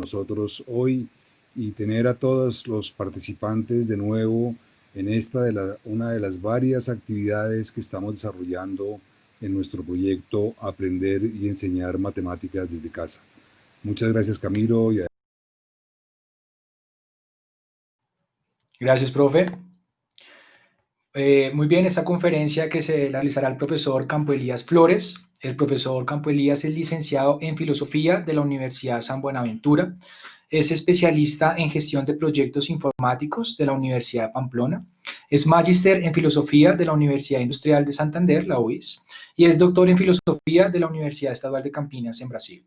nosotros hoy y tener a todos los participantes de nuevo en una de las varias actividades que estamos desarrollando en nuestro proyecto Aprender y Enseñar Matemáticas desde Casa. Muchas gracias, Camilo. Gracias, profe. Muy bien, esta conferencia que se realizará el profesor Campo Elías Flores. El profesor Campo Elías es licenciado en Filosofía de la Universidad San Buenaventura. Es especialista en gestión de proyectos informáticos de la Universidad de Pamplona. Es magíster en Filosofía de la Universidad Industrial de Santander, la UIS. Y es doctor en Filosofía de la Universidad Estadual de Campinas, en Brasil.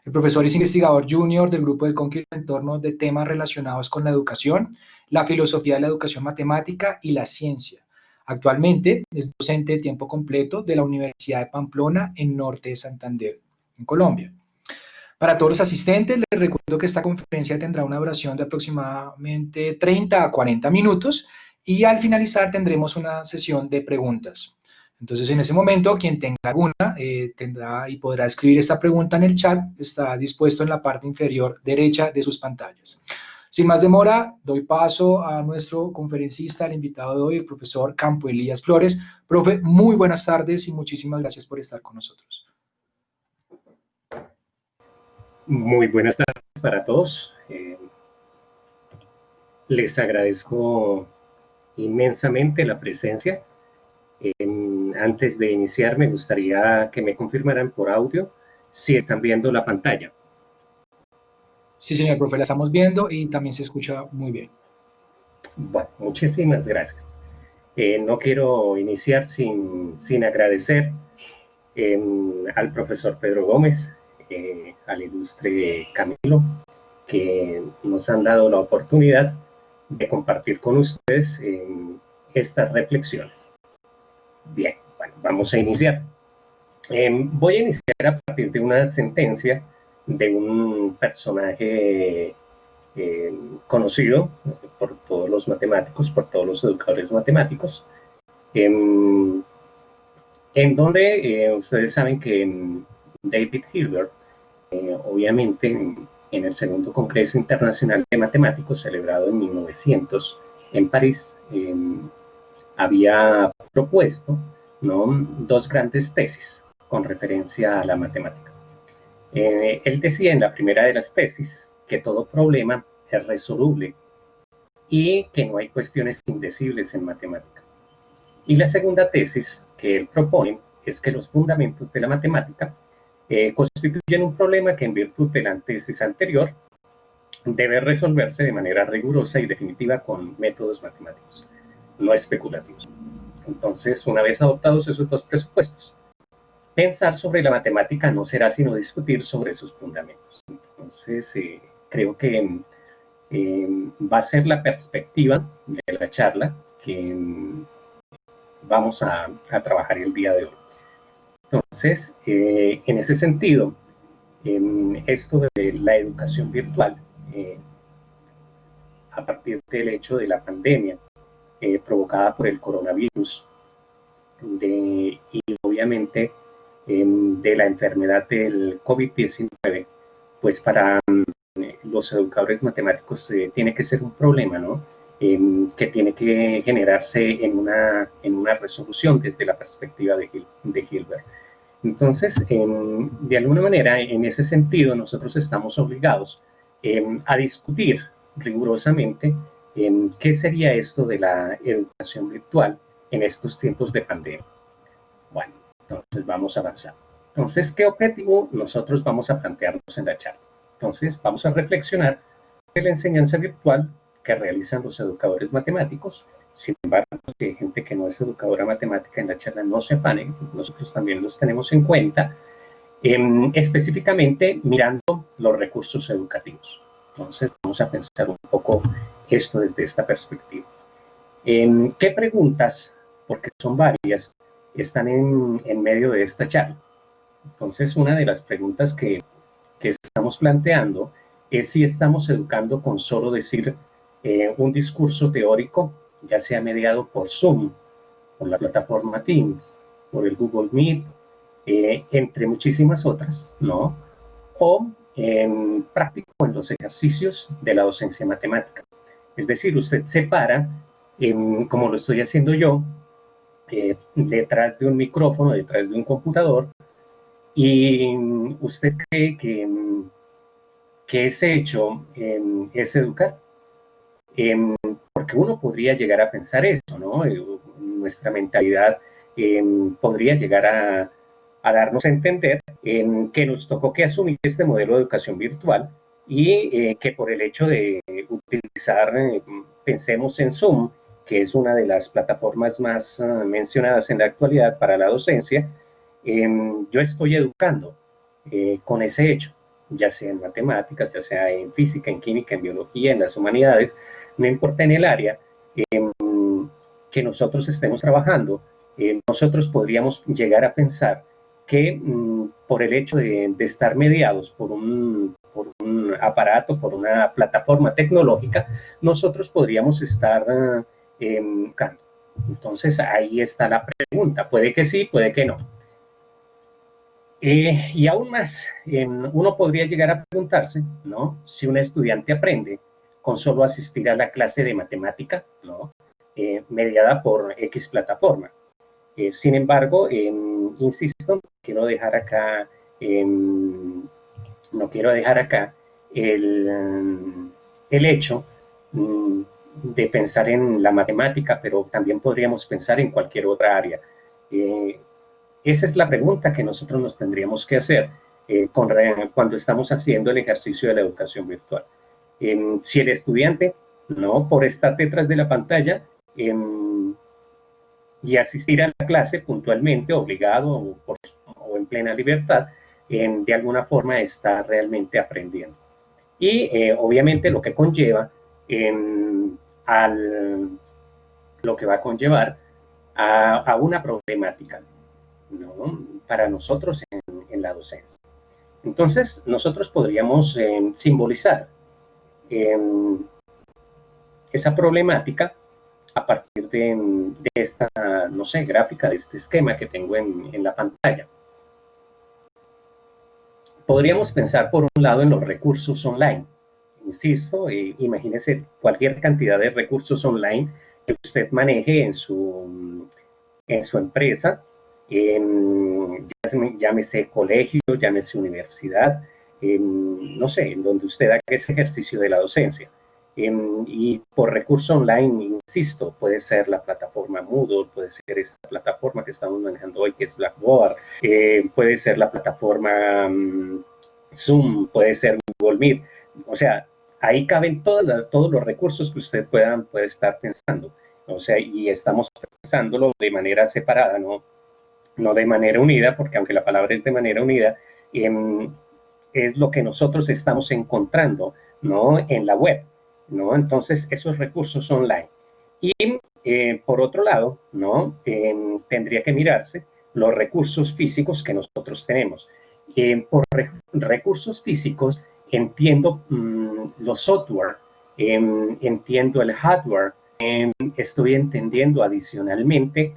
El profesor es investigador junior del Grupo del Conquil en torno de temas relacionados con la educación, la filosofía de la educación matemática y la ciencia. Actualmente es docente de tiempo completo de la Universidad de Pamplona en Norte de Santander, en Colombia. Para todos los asistentes, les recuerdo que esta conferencia tendrá una duración de aproximadamente 30 a 40 minutos y al finalizar tendremos una sesión de preguntas. Entonces, en ese momento, quien tenga alguna tendrá y podrá escribir esta pregunta en el chat, está dispuesto en la parte inferior derecha de sus pantallas. Sin más demora, doy paso a nuestro conferencista, el invitado de hoy, el profesor Campo Elías Flores. Profe, muy buenas tardes y muchísimas gracias por estar con nosotros. Muy buenas tardes para todos. Les agradezco inmensamente la presencia. Antes de iniciar, me gustaría que me confirmaran por audio si están viendo la pantalla. Sí, señor profe, la estamos viendo y también se escucha muy bien. Bueno, muchísimas gracias. No quiero iniciar sin agradecer al profesor Pedro Gómez, al ilustre Camilo, que nos han dado la oportunidad de compartir con ustedes estas reflexiones. Bien, bueno, vamos a iniciar. Voy a iniciar a partir de una sentencia de un personaje conocido por todos los matemáticos, por todos los educadores matemáticos, en donde ustedes saben que David Hilbert, obviamente en el segundo Congreso Internacional de Matemáticos, celebrado en 1900 en París, había propuesto, ¿no?, dos grandes tesis con referencia a la matemática. Él decía en la primera de las tesis que todo problema es resoluble y que no hay cuestiones indecibles en matemática. Y la segunda tesis que él propone es que los fundamentos de la matemática constituyen un problema que, en virtud de la tesis anterior, debe resolverse de manera rigurosa y definitiva con métodos matemáticos, no especulativos. Entonces, una vez adoptados esos dos presupuestos, pensar sobre la matemática no será sino discutir sobre sus fundamentos. Entonces, creo que va a ser la perspectiva de la charla que vamos a trabajar el día de hoy. Entonces, en ese sentido, esto de la educación virtual, a partir del hecho de la pandemia provocada por el coronavirus y obviamente de la enfermedad del COVID-19, pues para los educadores matemáticos tiene que ser un problema, ¿no?, que tiene que generarse en una resolución desde la perspectiva de Hilbert. Entonces, de alguna manera, en ese sentido, nosotros estamos obligados a discutir rigurosamente qué sería esto de la educación virtual en estos tiempos de pandemia. Bueno, entonces vamos a avanzar. Entonces, ¿qué objetivo nosotros vamos a plantearnos en la charla? Entonces, vamos a reflexionar de la enseñanza virtual que realizan los educadores matemáticos. Sin embargo, si hay gente que no es educadora matemática en la charla, no se afanen, nosotros también los tenemos en cuenta, específicamente mirando los recursos educativos. Entonces, vamos a pensar un poco esto desde esta perspectiva. ¿Qué preguntas, porque son varias, están en medio de esta charla? Entonces, una de las preguntas que estamos planteando es si estamos educando con solo decir un discurso teórico, ya sea mediado por Zoom, por la plataforma Teams, por el Google Meet, entre muchísimas otras, ¿no? O práctico en los ejercicios de la docencia matemática. Es decir, usted se para, como lo estoy haciendo yo, detrás de un micrófono, detrás de un computador, y usted cree que ese hecho es educar. Porque uno podría llegar a pensar eso, ¿no? Nuestra mentalidad podría llegar a darnos a entender que nos tocó que asumir este modelo de educación virtual y que por el hecho de utilizar, pensemos en Zoom, que es una de las plataformas más mencionadas en la actualidad para la docencia, yo estoy educando con ese hecho, ya sea en matemáticas, ya sea en física, en química, en biología, en las humanidades, no importa en el área que nosotros estemos trabajando, nosotros podríamos llegar a pensar que por el hecho de estar mediados por un aparato, por una plataforma tecnológica, nosotros podríamos estar educando. Entonces ahí está la pregunta, puede que sí, puede que no. Y aún más, uno podría llegar a preguntarse, ¿no? Si un estudiante aprende con solo asistir a la clase de matemática, ¿no? Mediada por X plataforma. Sin embargo, insisto, quiero dejar acá, no quiero dejar acá el hecho de pensar en la matemática, pero también podríamos pensar en cualquier otra área. Esa es la pregunta que nosotros nos tendríamos que hacer cuando estamos haciendo el ejercicio de la educación virtual. Si el estudiante, no por estar detrás de la pantalla y asistir a la clase puntualmente, obligado o en plena libertad, de alguna forma está realmente aprendiendo. Y obviamente lo que conlleva lo que va a conllevar a una problemática, ¿no? Para nosotros en la docencia. Entonces, nosotros podríamos simbolizar esa problemática a partir de esta, no sé, gráfica, de este esquema que tengo en la pantalla. Podríamos pensar, por un lado, en los recursos online. Insisto, imagínese cualquier cantidad de recursos online que usted maneje en su empresa, llámese colegio, llámese universidad, no sé, en donde usted haga ese ejercicio de la docencia. Y por recurso online, insisto, puede ser la plataforma Moodle, puede ser esta plataforma que estamos manejando hoy, que es Blackboard, puede ser la plataforma Zoom, puede ser Google Meet. O sea, ahí caben todos los recursos que usted puede estar pensando. O sea, y estamos pensándolo de manera separada, no de manera unida, porque aunque la palabra es de manera unida, es lo que nosotros estamos encontrando, ¿no? En la web, ¿no? Entonces, esos recursos online. Y por otro lado, ¿no? Tendría que mirarse los recursos físicos que nosotros tenemos. Por recursos físicos entiendo los software, entiendo el hardware, estoy entendiendo adicionalmente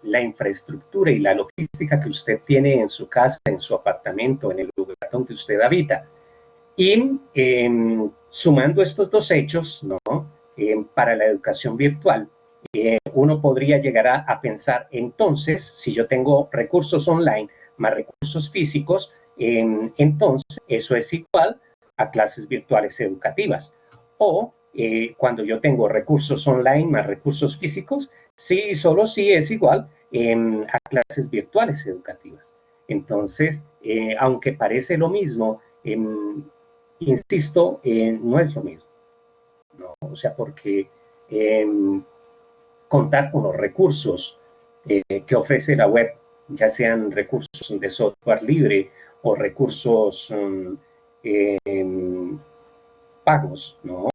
la infraestructura y la logística que usted tiene en su casa, en su apartamento, en el lugar donde usted habita. Y sumando estos dos hechos, ¿no? Para la educación virtual, uno podría llegar a pensar, entonces, si yo tengo recursos online más recursos físicos, entonces eso es igual a clases virtuales educativas. O cuando yo tengo recursos online más recursos físicos, sí, solo sí es igual a clases virtuales educativas. Entonces, aunque parece lo mismo, insisto, no es lo mismo, ¿no? O sea, porque contar con los recursos que ofrece la web, ya sean recursos de software libre o recursos pagos, ¿no?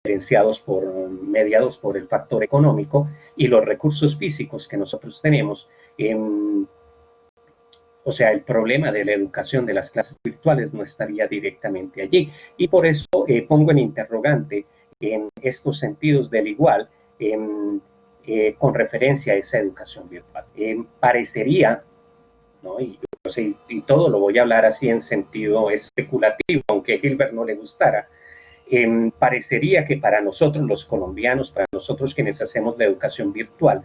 Mediados por el factor económico, y los recursos físicos que nosotros tenemos. O sea, el problema de la educación de las clases virtuales no estaría directamente allí. Y por eso pongo en interrogante en estos sentidos del igual, con referencia a esa educación virtual. Parecería, ¿no? Y todo lo voy a hablar así en sentido especulativo, aunque a Gilbert no le gustara. Parecería que para nosotros los colombianos, para nosotros quienes hacemos la educación virtual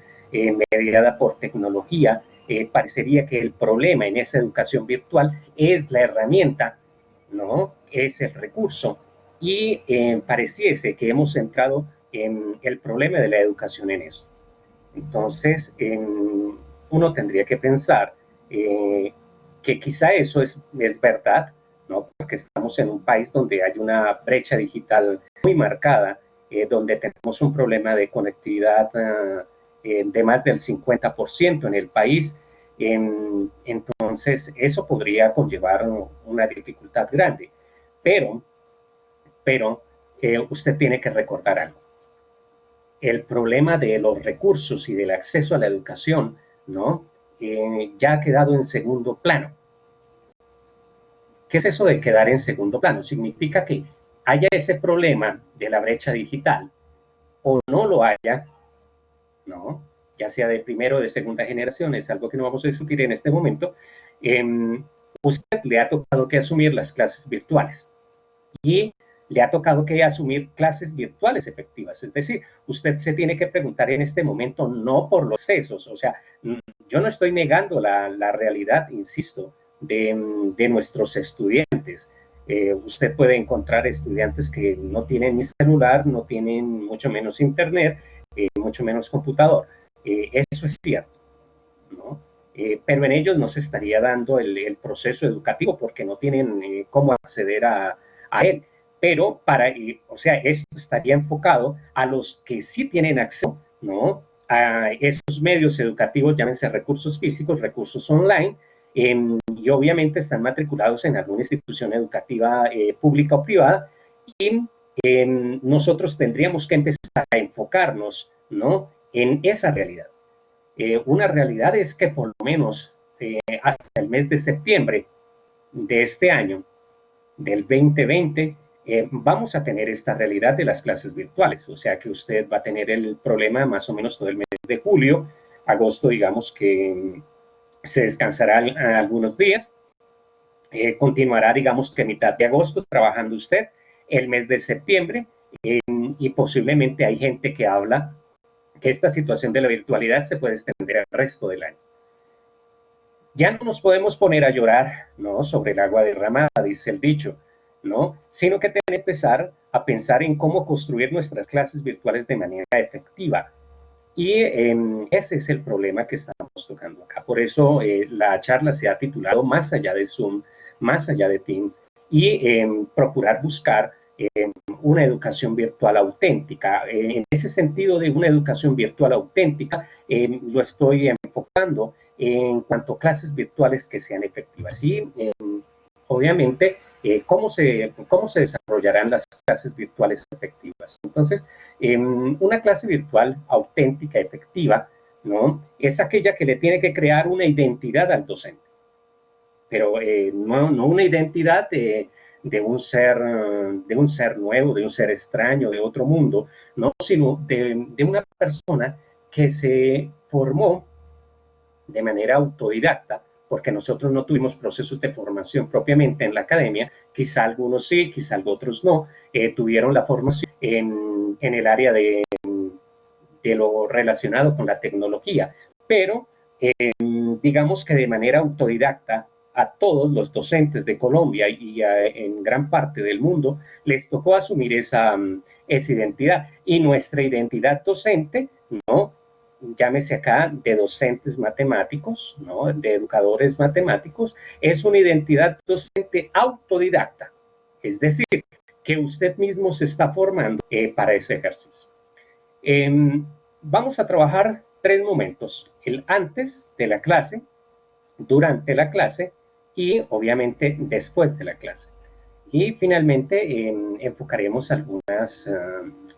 mediada por tecnología, parecería que el problema en esa educación virtual es la herramienta, ¿no? Es el recurso, y pareciese que hemos centrado en el problema de la educación en eso. Entonces, uno tendría que pensar que quizá eso es verdad, ¿no? Porque estamos en un país donde hay una brecha digital muy marcada, donde tenemos un problema de conectividad de más del 50% en el país. Entonces, eso podría conllevar una dificultad grande. Pero usted tiene que recordar algo. El problema de los recursos y del acceso a la educación, ¿no? Ya ha quedado en segundo plano. ¿Qué es eso de quedar en segundo plano? Significa que haya ese problema de la brecha digital o no lo haya, ¿no? Ya sea de primera o de segunda generación, es algo que no vamos a discutir en este momento. Usted le ha tocado que asumir las clases virtuales y le ha tocado que asumir clases virtuales efectivas. Es decir, usted se tiene que preguntar en este momento no por los excesos, o sea, yo no estoy negando la realidad, insisto, de nuestros estudiantes. Usted puede encontrar estudiantes que no tienen ni celular, no tienen mucho menos internet, mucho menos computador. Eso es cierto, ¿no? Pero en ellos no se estaría dando el proceso educativo porque no tienen cómo acceder a él. Pero o sea, esto estaría enfocado a los que sí tienen acceso, ¿no? A esos medios educativos, llámense recursos físicos, recursos online, y obviamente están matriculados en alguna institución educativa pública o privada, y nosotros tendríamos que empezar a enfocarnos, ¿no? En esa realidad. Una realidad es que por lo menos hasta el mes de septiembre de este año, del 2020, vamos a tener esta realidad de las clases virtuales, o sea que usted va a tener el problema más o menos todo el mes de julio, agosto, digamos que se descansará algunos días, continuará, digamos que mitad de agosto trabajando usted, el mes de septiembre, y posiblemente hay gente que habla que esta situación de la virtualidad se puede extender al resto del año. Ya no nos podemos poner a llorar, ¿no? Sobre el agua derramada, dice el dicho, ¿no? Sino que tenemos que empezar a pensar en cómo construir nuestras clases virtuales de manera efectiva. Y ese es el problema que estamos tocando acá. Por eso la charla se ha titulado Más allá de Zoom, más allá de Teams, y procurar buscar una educación virtual auténtica. En ese sentido de una educación virtual auténtica, lo estoy enfocando en cuanto a clases virtuales que sean efectivas. Y obviamente, ¿cómo se desarrollarán las clases virtuales efectivas? Entonces, una clase virtual auténtica, efectiva, ¿no? Es aquella que le tiene que crear una identidad al docente, pero no una identidad de un ser nuevo, de un ser extraño, de otro mundo, no, sino de una persona que se formó de manera autodidacta, porque nosotros no tuvimos procesos de formación propiamente en la academia, quizá algunos sí, quizá otros no, tuvieron la formación en el área de lo relacionado con la tecnología, pero digamos que de manera autodidacta a todos los docentes de Colombia y en gran parte del mundo les tocó asumir esa identidad, y nuestra identidad docente, ¿no? Llámese acá de docentes matemáticos, ¿no? De educadores matemáticos, es una identidad docente autodidacta, es decir, que usted mismo se está formando para ese ejercicio. Vamos a trabajar 3 momentos: el antes de la clase, durante la clase y obviamente después de la clase. Y finalmente enfocaremos algunas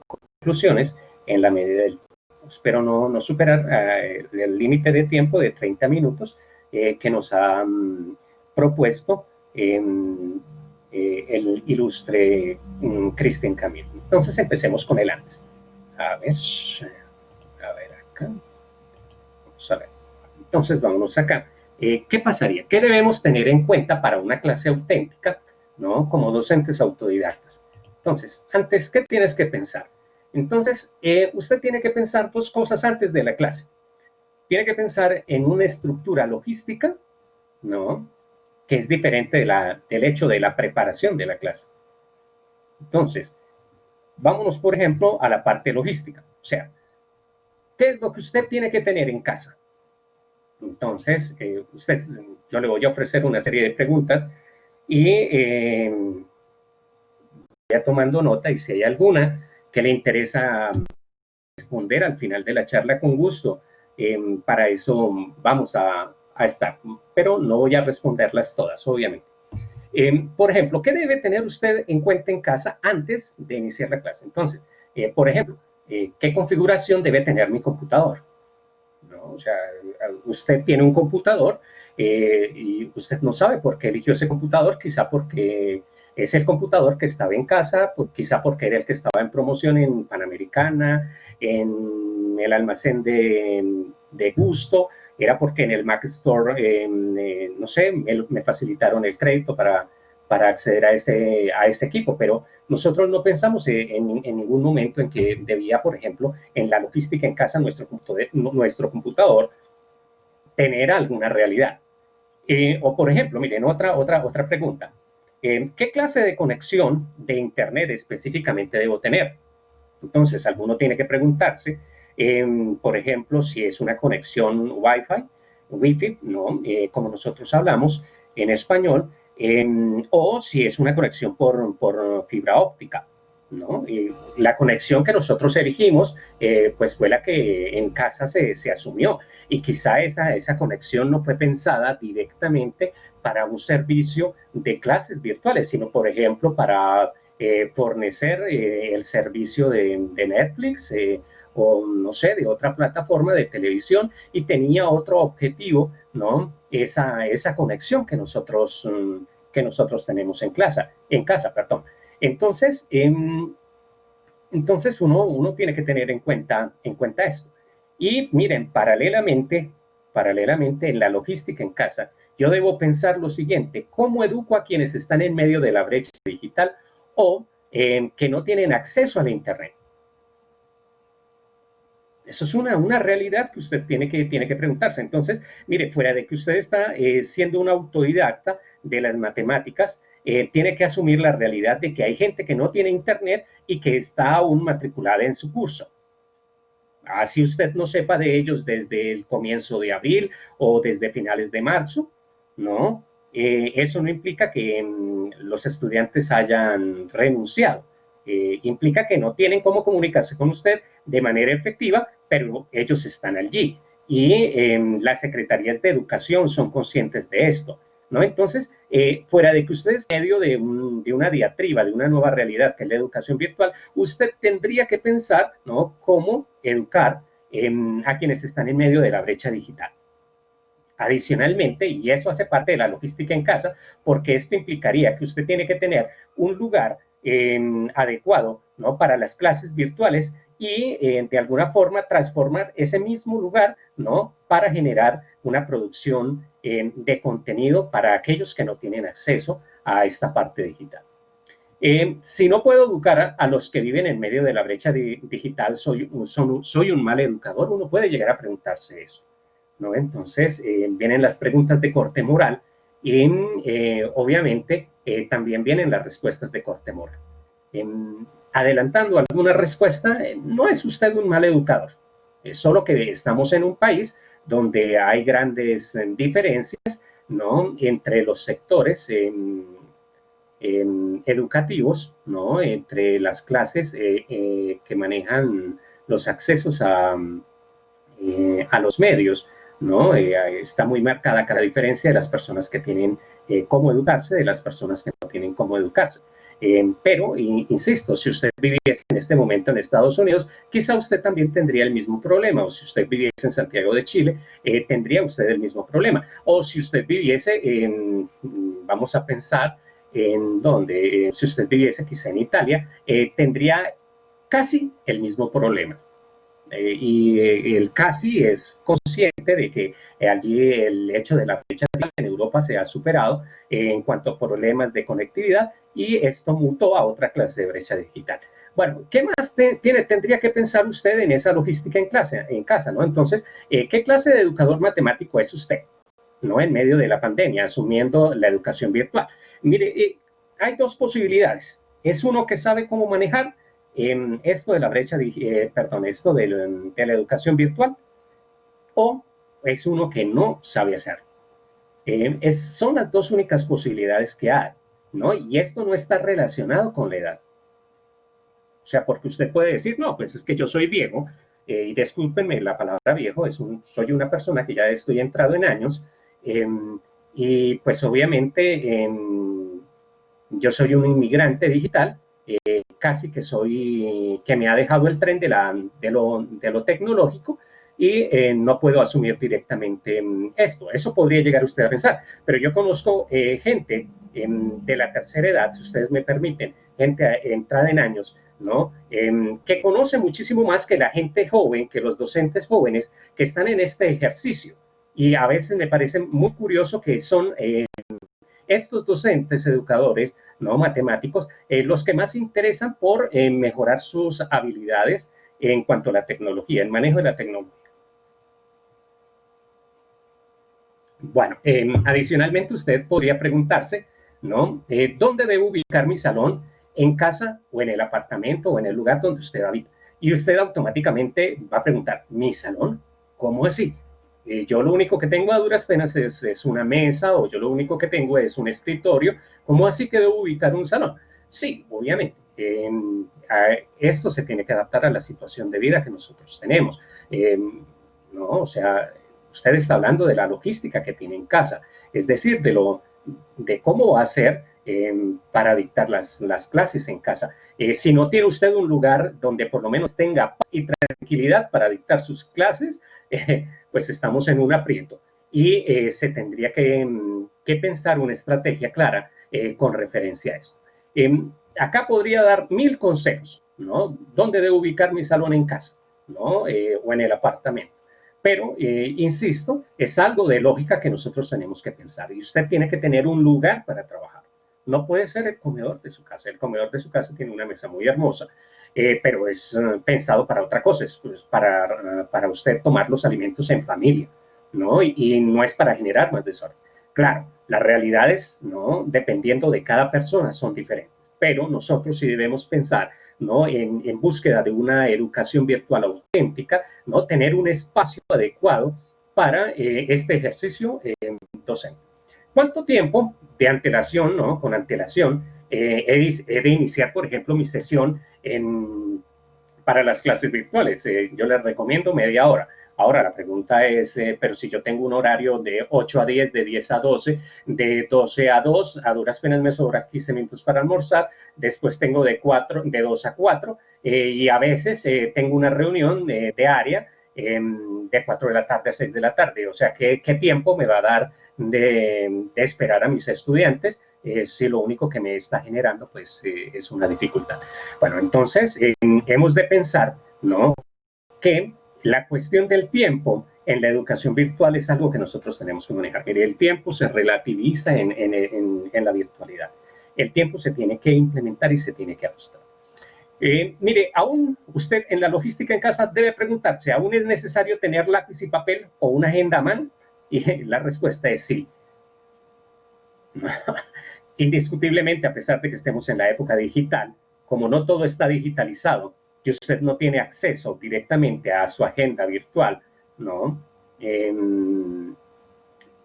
conclusiones en la medida del tiempo. Espero no superar el límite de tiempo de 30 minutos que nos ha propuesto el ilustre Cristian Camilo. Entonces empecemos con el antes. A ver acá. Vamos a ver. Entonces vámonos acá. ¿qué pasaría? ¿Qué debemos tener en cuenta para una clase auténtica, ¿no? Como docentes autodidactas? Entonces, antes, ¿qué tienes que pensar? Entonces, usted tiene que pensar dos cosas antes de la clase. Tiene que pensar en una estructura logística, ¿no? Que es diferente del hecho de la preparación de la clase. Entonces, vámonos, por ejemplo, a la parte logística. O sea, ¿qué es lo que usted tiene que tener en casa? Entonces, yo le voy a ofrecer una serie de preguntas y vaya tomando nota, y si hay alguna que le interesa responder al final de la charla, con gusto. Para eso vamos a estar, pero no voy a responderlas todas, obviamente. Por ejemplo, ¿qué debe tener usted en cuenta en casa antes de iniciar la clase? Entonces, por ejemplo, ¿qué configuración debe tener mi computador? ¿No? O sea, usted tiene un computador y usted no sabe por qué eligió ese computador, quizá porque es el computador que estaba en casa, quizá porque era el que estaba en promoción en Panamericana, en el almacén de Gusto, era porque en el Mac Store, no sé, me facilitaron el crédito para acceder a ese equipo, pero nosotros no pensamos en ningún momento en que debía, por ejemplo, en la logística en casa, nuestro computador tener alguna realidad. O, por ejemplo, miren, otra pregunta. ¿Qué clase de conexión de Internet específicamente debo tener? Entonces, alguno tiene que preguntarse, por ejemplo, si es una conexión Wi-Fi, ¿no? Como nosotros hablamos en español, o si es una conexión por fibra óptica, ¿no? Y la conexión que nosotros elegimos, pues fue la que en casa se asumió, y quizá esa conexión no fue pensada directamente para un servicio de clases virtuales, sino, por ejemplo, para fornecer el servicio de Netflix o, no sé, de otra plataforma de televisión, y tenía otro objetivo, ¿no? Esa conexión que nosotros tenemos en casa, perdón. Entonces, uno tiene que tener en cuenta esto. Y miren, paralelamente en la logística en casa, yo debo pensar lo siguiente: ¿cómo educo a quienes están en medio de la brecha digital o que no tienen acceso a la Internet? Eso es una realidad que usted tiene que preguntarse. Entonces, mire, fuera de que usted está siendo un autodidacta de las matemáticas, tiene que asumir la realidad de que hay gente que no tiene Internet y que está aún matriculada en su curso. Así usted no sepa de ellos desde el comienzo de abril o desde finales de marzo, ¿no? Eso no implica que los estudiantes hayan renunciado. Implica que no tienen cómo comunicarse con usted de manera efectiva, pero ellos están allí. Y las secretarías de educación son conscientes de esto, ¿no? Entonces, fuera de que usted es medio de una diatriba, de una nueva realidad que es la educación virtual, usted tendría que pensar, ¿no?, cómo educar a quienes están en medio de la brecha digital. Adicionalmente, y eso hace parte de la logística en casa, porque esto implicaría que usted tiene que tener un lugar adecuado, ¿no?, para las clases virtuales, y de alguna forma transformar ese mismo lugar, ¿no?, para generar una producción de contenido para aquellos que no tienen acceso a esta parte digital. Si no puedo educar a los que viven en medio de la brecha digital, soy un mal educador. Uno puede llegar a preguntarse eso, ¿no? Entonces, vienen las preguntas de corte moral y, obviamente, también vienen las respuestas de corte moral. Adelantando alguna respuesta, no es usted un mal educador, es solo que estamos en un país donde hay grandes diferencias, ¿no?, entre los sectores educativos, ¿no?, entre las clases que manejan los accesos a los medios, ¿no? Está muy marcada acá la diferencia de las personas que tienen cómo educarse de las personas que no tienen cómo educarse. Pero, insisto, si usted viviese en este momento en Estados Unidos, quizá usted también tendría el mismo problema, o si usted viviese en Santiago de Chile, tendría usted el mismo problema, o si usted viviese vamos a pensar en donde, si usted viviese quizá en Italia, tendría casi el mismo problema. El CASI es consciente de que allí el hecho de la brecha en Europa se ha superado en cuanto a problemas de conectividad y esto mutó a otra clase de brecha digital. Bueno, ¿qué más tendría que pensar usted en esa logística en casa, ¿no? Entonces, ¿qué clase de educador matemático es usted, ¿no? En medio de la pandemia, asumiendo la educación virtual. Mire, hay dos posibilidades. Es uno que sabe cómo manejar esto de la brecha, esto de la educación virtual, o es uno que no sabe hacerlo. Son las dos únicas posibilidades que hay, ¿no? Y esto no está relacionado con la edad. O sea, porque usted puede decir, no, pues es que yo soy viejo, y discúlpenme la palabra viejo, soy una persona que ya estoy entrado en años, y pues obviamente yo soy un inmigrante digital, casi que me ha dejado el tren de lo tecnológico y no puedo asumir directamente esto. Eso podría llegar usted a pensar, pero yo conozco gente de la tercera edad, si ustedes me permiten, gente entrada en años, ¿no? Que conoce muchísimo más que la gente joven, que los docentes jóvenes que están en este ejercicio. Y a veces me parece muy curioso que son estos docentes, educadores, no matemáticos, los que más se interesan por mejorar sus habilidades en cuanto a la tecnología, el manejo de la tecnología. Bueno, adicionalmente usted podría preguntarse, ¿no? ¿Dónde debo ubicar mi salón? ¿En casa o en el apartamento o en el lugar donde usted habita? Y usted automáticamente va a preguntar, ¿mi salón? ¿Cómo así? Yo lo único que tengo a duras penas es una mesa, o yo lo único que tengo es un escritorio. ¿Cómo así que debo ubicar un salón? Sí, obviamente. Esto se tiene que adaptar a la situación de vida que nosotros tenemos. ¿No? O sea, usted está hablando de la logística que tiene en casa, es decir, de cómo va a ser para dictar las clases en casa. Si no tiene usted un lugar donde por lo menos tenga paz y tranquilidad para dictar sus clases, pues estamos en un aprieto. Y se tendría que pensar una estrategia clara con referencia a esto. Acá podría dar 1000 consejos, ¿no? ¿Dónde debo ubicar mi salón en casa, ¿no? O en el apartamento. Pero, insisto, es algo de lógica que nosotros tenemos que pensar. Y usted tiene que tener un lugar para trabajar. No puede ser el comedor de su casa. El comedor de su casa tiene una mesa muy hermosa, pero es pensado para otra cosa. Es pues, para usted tomar los alimentos en familia, ¿no? Y no es para generar más desorden. Claro, las realidades, ¿no? Dependiendo de cada persona, son diferentes. Pero nosotros sí debemos pensar, ¿no? En búsqueda de una educación virtual auténtica, ¿no? Tener un espacio adecuado para este ejercicio docente. ¿Cuánto tiempo de antelación, ¿no? Con antelación, he de iniciar, por ejemplo, mi sesión para las clases virtuales? Yo les recomiendo media hora. Ahora la pregunta es, pero si yo tengo un horario de 8 a 10, de 10 a 12, de 12 a 2, a duras penas me sobra 15 minutos para almorzar, después tengo de 2 a 4, y a veces tengo una reunión de área de 4 de la tarde a 6 de la tarde. O sea, ¿qué tiempo me va a dar de esperar a mis estudiantes si lo único que me está generando pues es una dificultad? Bueno, entonces hemos de pensar, ¿no? Que la cuestión del tiempo en la educación virtual es algo que nosotros tenemos que manejar. Mire, el tiempo se relativiza en la virtualidad. El tiempo se tiene que implementar y se tiene que ajustar. Mire, aún usted en la logística en casa debe preguntarse, ¿aún es necesario tener lápiz y papel o una agenda a mano? Y la respuesta es sí. Indiscutiblemente, a pesar de que estemos en la época digital, como no todo está digitalizado, que usted no tiene acceso directamente a su agenda virtual, ¿no?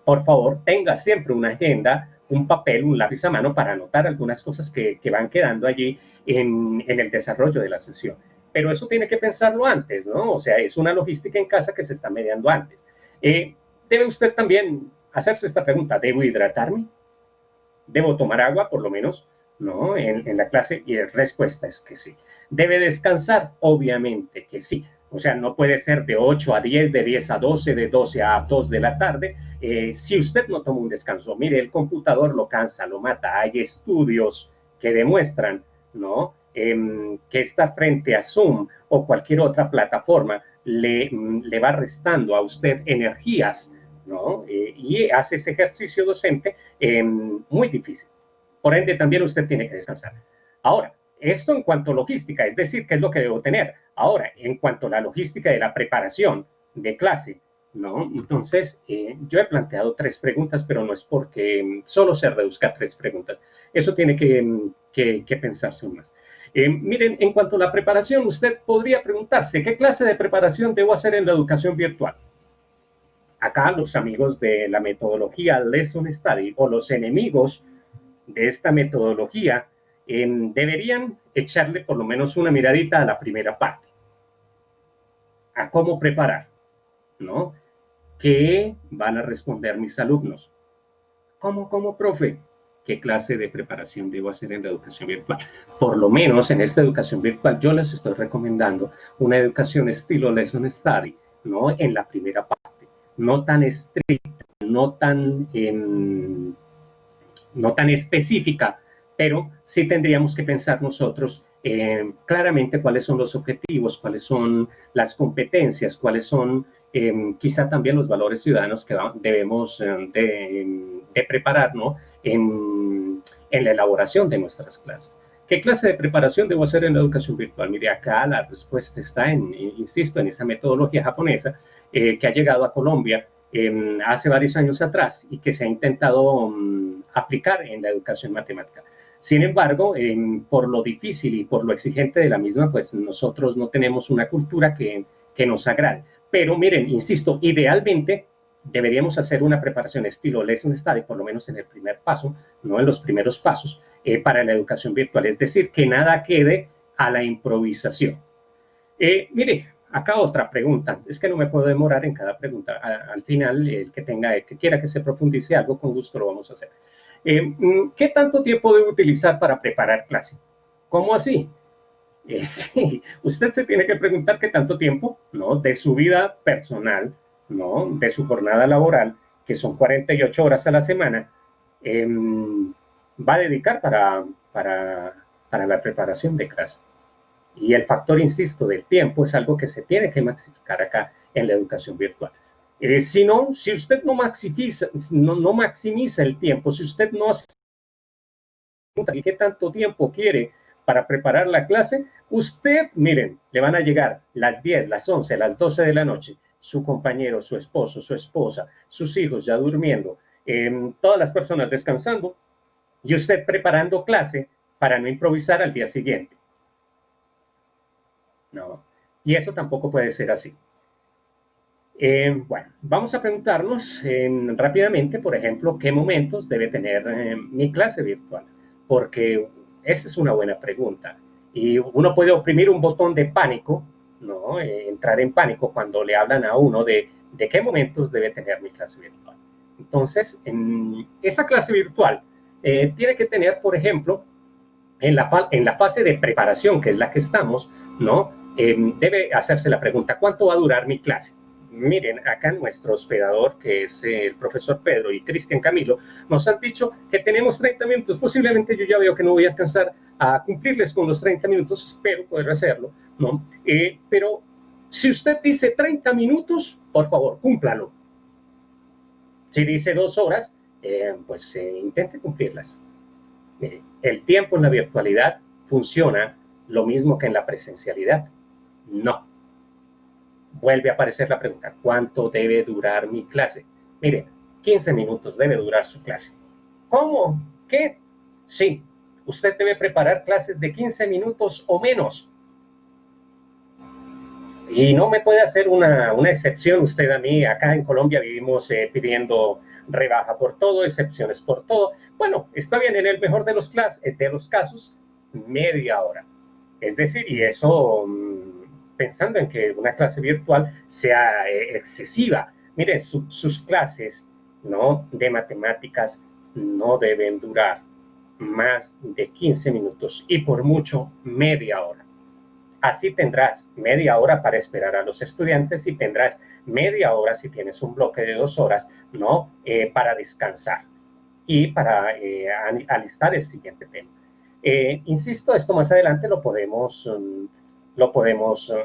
Por favor, tenga siempre una agenda, un papel, un lápiz a mano para anotar algunas cosas que van quedando allí en el desarrollo de la sesión. Pero eso tiene que pensarlo antes, ¿no? O sea, es una logística en casa que se está mediando antes. Debe usted también hacerse esta pregunta, ¿debo hidratarme? ¿Debo tomar agua, por lo menos, ¿no? En la clase, y la respuesta es que sí. ¿Debe descansar? Obviamente que sí. O sea, no puede ser de 8 a 10, de 10 a 12, de 12 a 2 de la tarde. Si usted no toma un descanso, mire, el computador lo cansa, lo mata. Hay estudios que demuestran, ¿no? que estar frente a Zoom o cualquier otra plataforma le va restando a usted energías, ¿no? Y hace ese ejercicio docente muy difícil. Por ende, también usted tiene que descansar. Ahora, esto en cuanto a logística, es decir, ¿qué es lo que debo tener? Ahora, en cuanto a la logística de la preparación de clase, ¿no? Entonces, yo he planteado 3 preguntas, pero no es porque solo se reduzca a 3 preguntas. Eso tiene que pensarse más. Miren, en cuanto a la preparación, usted podría preguntarse, ¿qué clase de preparación debo hacer en la educación virtual? Acá los amigos de la metodología Lesson Study o los enemigos de esta metodología deberían echarle por lo menos una miradita a la primera parte, a cómo preparar, ¿no? ¿Qué van a responder mis alumnos? ¿Cómo, profe? ¿Qué clase de preparación debo hacer en la educación virtual? Por lo menos en esta educación virtual yo les estoy recomendando una educación estilo Lesson Study, ¿no? En la primera parte, no tan estricta, no tan específica, pero sí tendríamos que pensar nosotros claramente cuáles son los objetivos, cuáles son las competencias, cuáles son quizá también los valores ciudadanos que debemos de preparar, ¿no? en la elaboración de nuestras clases. ¿Qué clase de preparación debo hacer en la educación virtual? Mire, acá la respuesta está, insisto, en esa metodología japonesa que ha llegado a Colombia hace varios años atrás y que se ha intentado aplicar en la educación matemática. Sin embargo, por lo difícil y por lo exigente de la misma, pues nosotros no tenemos una cultura que nos agrade. Pero miren, insisto, idealmente deberíamos hacer una preparación estilo Lesson Study, por lo menos en el primer paso, no en los primeros pasos, para la educación virtual. Es decir, que nada quede a la improvisación. Mire, acá otra pregunta. Es que no me puedo demorar en cada pregunta. Al final, el que quiera que se profundice algo, con gusto lo vamos a hacer. ¿Qué tanto tiempo debo utilizar para preparar clase? ¿Cómo así? Sí, usted se tiene que preguntar qué tanto tiempo, ¿no? De su vida personal, ¿no? De su jornada laboral, que son 48 horas a la semana, va a dedicar para la preparación de clase. Y el factor, insisto, del tiempo es algo que se tiene que maximizar acá en la educación virtual. Si usted no maximiza el tiempo, si usted no hace qué tanto tiempo quiere para preparar la clase, usted, miren, le van a llegar las 10, las 11, las 12 de la noche, su compañero, su esposo, su esposa, sus hijos ya durmiendo, todas las personas descansando, y usted preparando clase para no improvisar al día siguiente. No, y eso tampoco puede ser así. Bueno, vamos a preguntarnos rápidamente, por ejemplo, qué momentos debe tener mi clase virtual, porque esa es una buena pregunta. Y uno puede oprimir un botón de pánico, ¿no? Entrar en pánico cuando le hablan a uno de qué momentos debe tener mi clase virtual. Entonces, esa clase virtual tiene que tener, por ejemplo, en la fase de preparación, que es la que estamos, ¿no? Debe hacerse la pregunta, ¿cuánto va a durar mi clase? Miren, acá nuestro hospedador, que es el profesor Pedro y Cristian Camilo, nos han dicho que tenemos 30 minutos. Posiblemente yo ya veo que no voy a alcanzar a cumplirles con los 30 minutos, espero poder hacerlo, ¿no? Pero si usted dice 30 minutos, por favor, cúmplalo. Si dice 2 horas, pues intente cumplirlas. ¿El tiempo en la virtualidad funciona lo mismo que en la presencialidad? No. Vuelve a aparecer la pregunta, ¿cuánto debe durar mi clase? Mire, 15 minutos debe durar su clase. ¿Cómo? ¿Qué? Sí, usted debe preparar clases de 15 minutos o menos. Y no me puede hacer una excepción usted a mí. Acá en Colombia vivimos pidiendo rebaja por todo, excepciones por todo. Bueno, está bien, en el mejor de los casos, media hora. Es decir, y eso pensando en que una clase virtual sea excesiva. Mire, sus clases, ¿no?, de matemáticas no deben durar más de 15 minutos y por mucho media hora. Así tendrás media hora para esperar a los estudiantes y tendrás media hora, si tienes un bloque de 2 horas, ¿no?, para descansar y para alistar el siguiente tema. Insisto, esto más adelante lo podemos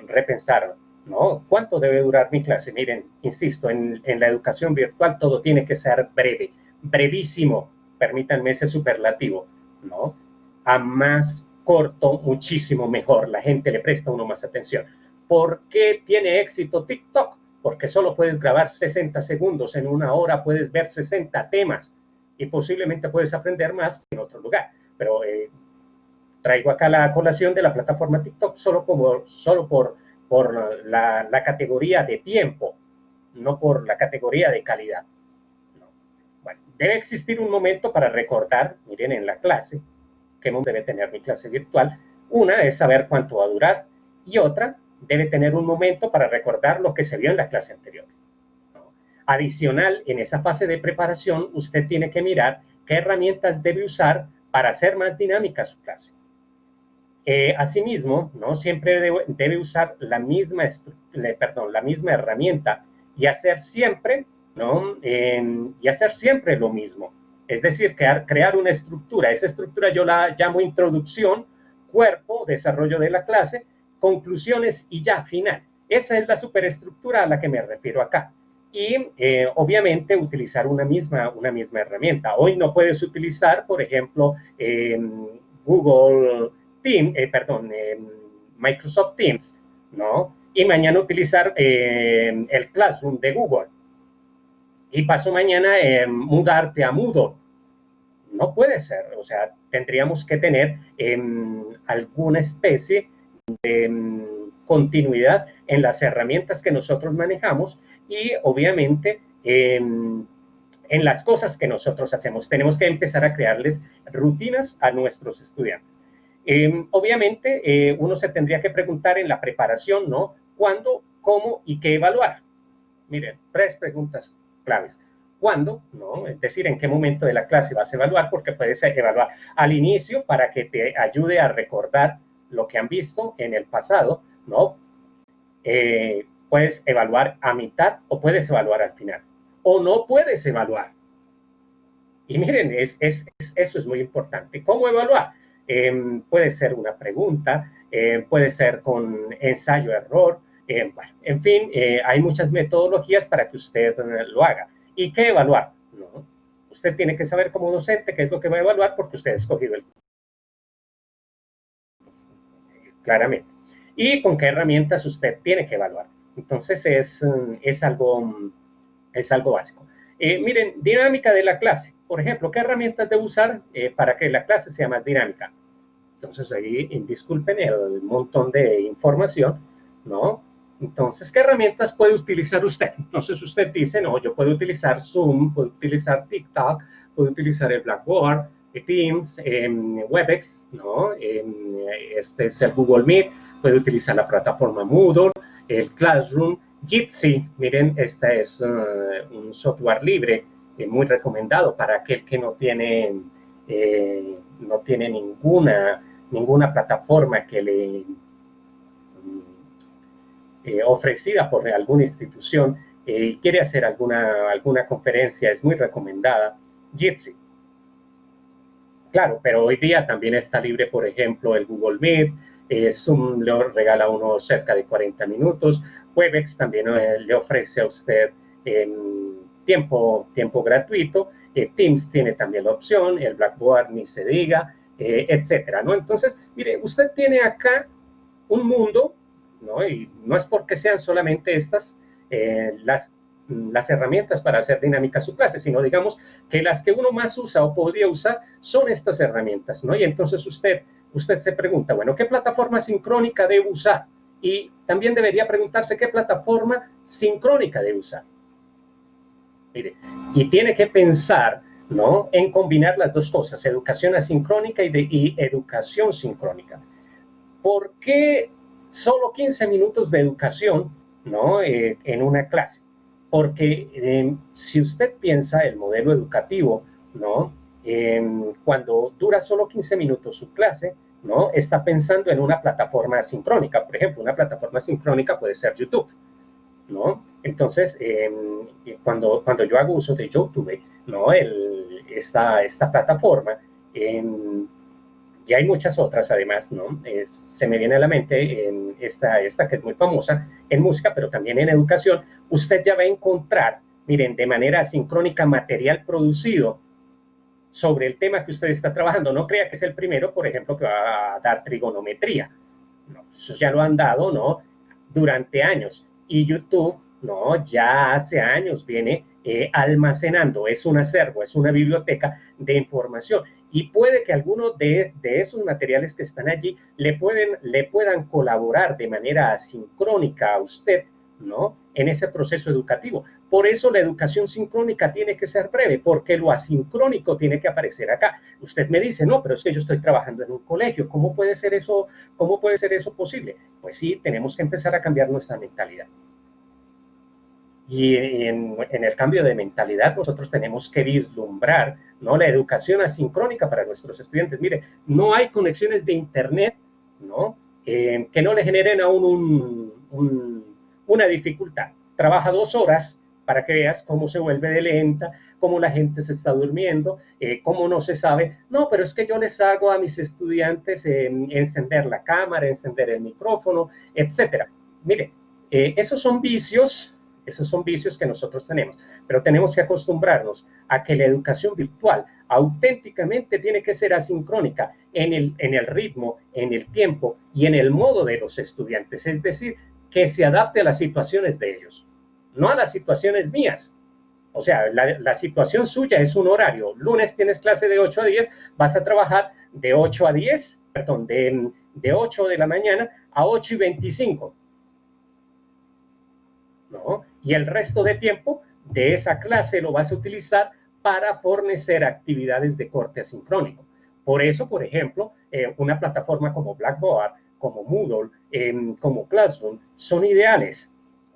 repensar, ¿no? ¿Cuánto debe durar mi clase? Miren, insisto, en la educación virtual todo tiene que ser breve, brevísimo, permítanme ese superlativo, ¿no? A más corto, muchísimo mejor, la gente le presta uno más atención. ¿Por qué tiene éxito TikTok? Porque solo puedes grabar 60 segundos, en una hora puedes ver 60 temas y posiblemente puedes aprender más que en otro lugar, pero traigo acá la colación de la plataforma TikTok solo por la categoría de tiempo, no por la categoría de calidad. No. Bueno, debe existir un momento para recordar, miren, en la clase, qué momento debe tener mi clase virtual. Una es saber cuánto va a durar y otra debe tener un momento para recordar lo que se vio en la clase anterior. ¿No? Adicional, en esa fase de preparación, usted tiene que mirar qué herramientas debe usar para hacer más dinámica su clase. Asimismo, ¿no? Siempre debe usar la misma herramienta y hacer siempre, ¿no? Y hacer siempre lo mismo. Es decir, crear una estructura. Esa estructura yo la llamo introducción, cuerpo, desarrollo de la clase, conclusiones y ya, final. Esa es la superestructura a la que me refiero acá. Y obviamente utilizar una misma herramienta. Hoy no puedes utilizar, por ejemplo, Microsoft Teams, ¿no? Y mañana utilizar el Classroom de Google. Y paso mañana mudarte a Moodle. No puede ser, o sea, tendríamos que tener alguna especie de continuidad en las herramientas que nosotros manejamos y obviamente en las cosas que nosotros hacemos. Tenemos que empezar a crearles rutinas a nuestros estudiantes. Obviamente, uno se tendría que preguntar en la preparación, ¿no? ¿Cuándo, cómo y qué evaluar? Miren, 3 preguntas claves. ¿Cuándo? ¿No? Es decir, ¿en qué momento de la clase vas a evaluar? Porque puedes evaluar al inicio para que te ayude a recordar lo que han visto en el pasado, ¿no? Puedes evaluar a mitad o puedes evaluar al final. O no puedes evaluar. Y miren, eso es muy importante. ¿Cómo evaluar? Puede ser una pregunta, puede ser con ensayo-error, bueno, en fin, hay muchas metodologías para que usted lo haga. ¿Y qué evaluar? ¿No? Usted tiene que saber como docente qué es lo que va a evaluar porque usted ha escogido el claramente. Y con qué herramientas usted tiene que evaluar. Entonces es algo básico. Miren, dinámica de la clase. Por ejemplo, ¿qué herramientas debo usar para que la clase sea más dinámica? Entonces ahí, disculpen el montón de información, ¿no? Entonces, ¿qué herramientas puede utilizar usted? Entonces usted dice, no, yo puedo utilizar Zoom, puedo utilizar TikTok, puedo utilizar el Blackboard, Teams, Webex, ¿no? Este es el Google Meet, puede utilizar la plataforma Moodle, el Classroom, Jitsi, miren, este es un software libre muy recomendado para aquel que no tiene ninguna plataforma que le ofrecida por alguna institución y quiere hacer alguna conferencia, es muy recomendada. Jitsi. Claro, pero hoy día también está libre, por ejemplo, el Google Meet, Zoom le regala uno cerca de 40 minutos, Webex también le ofrece a usted tiempo gratuito, Teams tiene también la opción, el Blackboard ni se diga, etcétera, ¿no? Entonces, mire, usted tiene acá un mundo, ¿no? Y no es porque sean solamente estas las herramientas para hacer dinámica su clase, sino digamos que las que uno más usa o podría usar son estas herramientas, ¿no? Y entonces usted se pregunta, bueno, ¿qué plataforma sincrónica debo usar? Y también debería preguntarse qué plataforma sincrónica debe usar. Mire, y tiene que pensar, ¿no?, en combinar las dos cosas, educación asincrónica y educación sincrónica. ¿Por qué solo 15 minutos de educación, ¿no?, en una clase? Porque si usted piensa el modelo educativo, ¿no?, cuando dura solo 15 minutos su clase, ¿no?, está pensando en una plataforma asincrónica. Por ejemplo, una plataforma asincrónica puede ser YouTube, ¿no? Entonces, cuando yo hago uso de YouTube, ¿no?, esta plataforma, y hay muchas otras además, ¿no? Se me viene a la mente esta que es muy famosa en música, pero también en educación. Usted ya va a encontrar, miren, de manera asincrónica material producido sobre el tema que usted está trabajando. No crea que es el primero, por ejemplo, que va a dar trigonometría. No, eso ya lo han dado, ¿no? Durante años. Y YouTube, ¿no? Ya hace años viene almacenando, es un acervo, es una biblioteca de información. Y puede que algunos de esos materiales que están allí le puedan colaborar de manera asincrónica a usted, ¿no? En ese proceso educativo. Por eso la educación sincrónica tiene que ser breve, porque lo asincrónico tiene que aparecer acá. Usted me dice, no, pero es que yo estoy trabajando en un colegio, ¿cómo puede ser eso posible? Pues sí, tenemos que empezar a cambiar nuestra mentalidad. Y en el cambio de mentalidad nosotros tenemos que vislumbrar, ¿no? La educación asincrónica para nuestros estudiantes. Mire, no hay conexiones de internet, ¿no? Que no le generen aún una dificultad. Trabaja 2 horas para que veas cómo se vuelve de lenta, cómo la gente se está durmiendo, cómo no se sabe. No, pero es que yo les hago a mis estudiantes encender la cámara, encender el micrófono, etcétera. Mire, esos son vicios que nosotros tenemos, pero tenemos que acostumbrarnos a que la educación virtual auténticamente tiene que ser asincrónica en el ritmo, en el tiempo y en el modo de los estudiantes, es decir, que se adapte a las situaciones de ellos, no a las situaciones mías. O sea, la situación suya es un horario. Lunes tienes clase de 8 a 10, vas a trabajar de 8 a 10, perdón, de 8 de la mañana a 8 y 25. ¿No? Y el resto de tiempo de esa clase lo vas a utilizar para fornecer actividades de corte asincrónico. Por eso, por ejemplo, una plataforma como Blackboard, como Moodle, como Classroom, son ideales.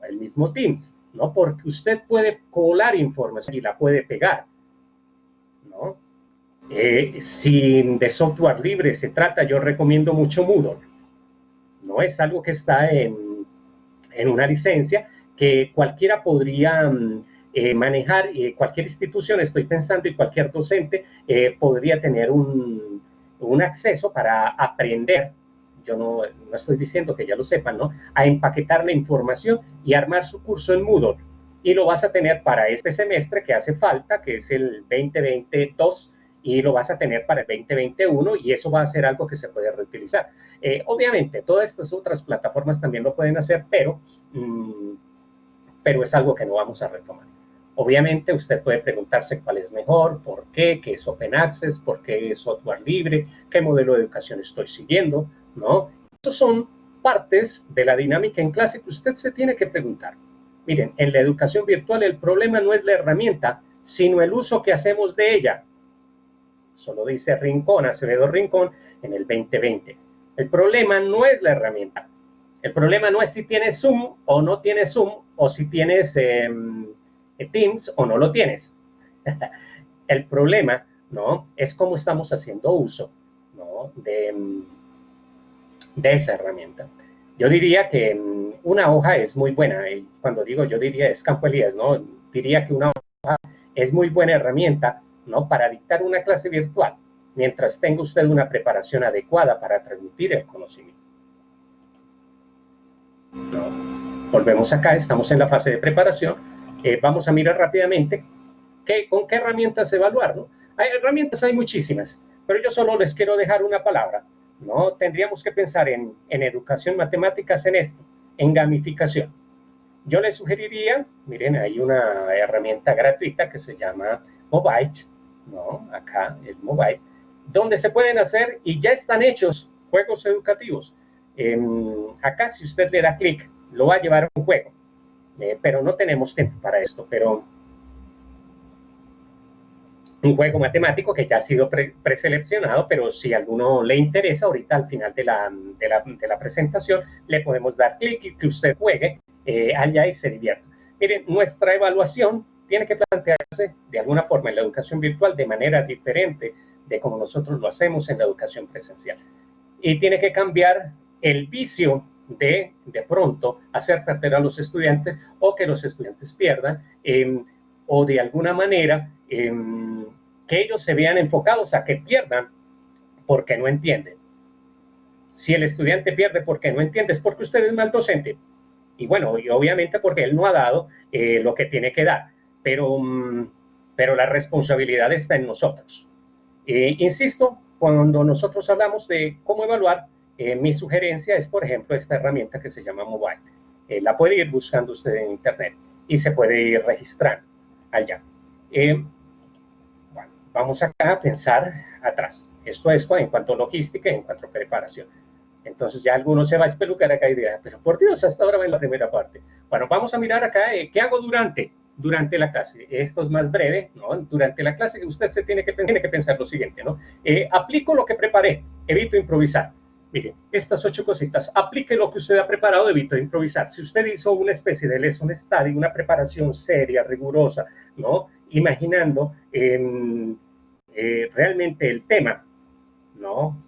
El mismo Teams, ¿no? Porque usted puede colar información y la puede pegar, ¿no? Si de software libre se trata, yo recomiendo mucho Moodle. No es algo que está en una licencia, que cualquiera podría manejar, cualquier institución, estoy pensando, y cualquier docente podría tener un acceso para aprender. Yo no estoy diciendo que ya lo sepan, ¿no? A empaquetar la información y armar su curso en Moodle. Y lo vas a tener para este semestre que hace falta, que es el 2022, y lo vas a tener para el 2021, y eso va a ser algo que se puede reutilizar. Obviamente, todas estas otras plataformas también lo pueden hacer, pero es algo que no vamos a retomar. Obviamente, usted puede preguntarse cuál es mejor, por qué es Open Access, por qué es software libre, qué modelo de educación estoy siguiendo, ¿no? Esas son partes de la dinámica en clase que usted se tiene que preguntar. Miren, en la educación virtual el problema no es la herramienta, sino el uso que hacemos de ella. Eso lo dice Rincón, Acevedo Rincón, en el 2020. El problema no es la herramienta. El problema no es si tienes Zoom o no tienes Zoom, o si tienes Teams o no lo tienes. El problema, ¿no?, es cómo estamos haciendo uso, ¿no?, de esa herramienta. Yo diría que una hoja es muy buena, y cuando digo yo diría es Campo Elías, ¿no? Diría que una hoja es muy buena herramienta, ¿no?, para dictar una clase virtual, mientras tenga usted una preparación adecuada para transmitir el conocimiento. ¿No? Volvemos acá, estamos en la fase de preparación. Vamos a mirar rápidamente con qué herramientas evaluar, ¿no? Hay muchísimas, pero yo solo les quiero dejar una palabra, ¿no? Tendríamos que pensar en educación, matemáticas, en esto, en gamificación. Yo les sugeriría, miren, hay una herramienta gratuita que se llama Mobite, ¿no? Acá, el Mobite, donde se pueden hacer, y ya están hechos, juegos educativos. Acá, si usted le da clic, lo va a llevar a un juego, pero no tenemos tiempo para esto, pero un juego matemático que ya ha sido preseleccionado, pero si a alguno le interesa, ahorita al final de la presentación, le podemos dar clic y que usted juegue allá y se divierta. Miren, nuestra evaluación tiene que plantearse de alguna forma en la educación virtual de manera diferente de como nosotros lo hacemos en la educación presencial. Y tiene que cambiar el vicio de pronto hacer perder a los estudiantes, o que los estudiantes pierdan, o de alguna manera que ellos se vean enfocados a que pierdan porque no entiende. Si el estudiante pierde porque no entiende, es porque usted es mal docente. Y bueno, y obviamente porque él no ha dado lo que tiene que dar. Pero la responsabilidad está en nosotros. Insisto, cuando nosotros hablamos de cómo evaluar, mi sugerencia es, por ejemplo, esta herramienta que se llama Mobile. La puede ir buscando usted en internet y se puede ir registrando allá. Bueno, vamos acá a pensar atrás. Esto es en cuanto a logística y en cuanto a preparación. Entonces ya alguno se va a espelucar acá y dirá, pero por Dios, hasta ahora va en la primera parte. Bueno, vamos a mirar acá, ¿qué hago durante la clase? Esto es más breve, ¿no? Durante la clase usted tiene que pensar lo siguiente, ¿no? Aplico lo que preparé, evito improvisar. Mire, estas 8 cositas, aplique lo que usted ha preparado, evito improvisar. Si usted hizo una especie de lesson study, una preparación seria, rigurosa, ¿no? Imaginando realmente el tema, ¿no?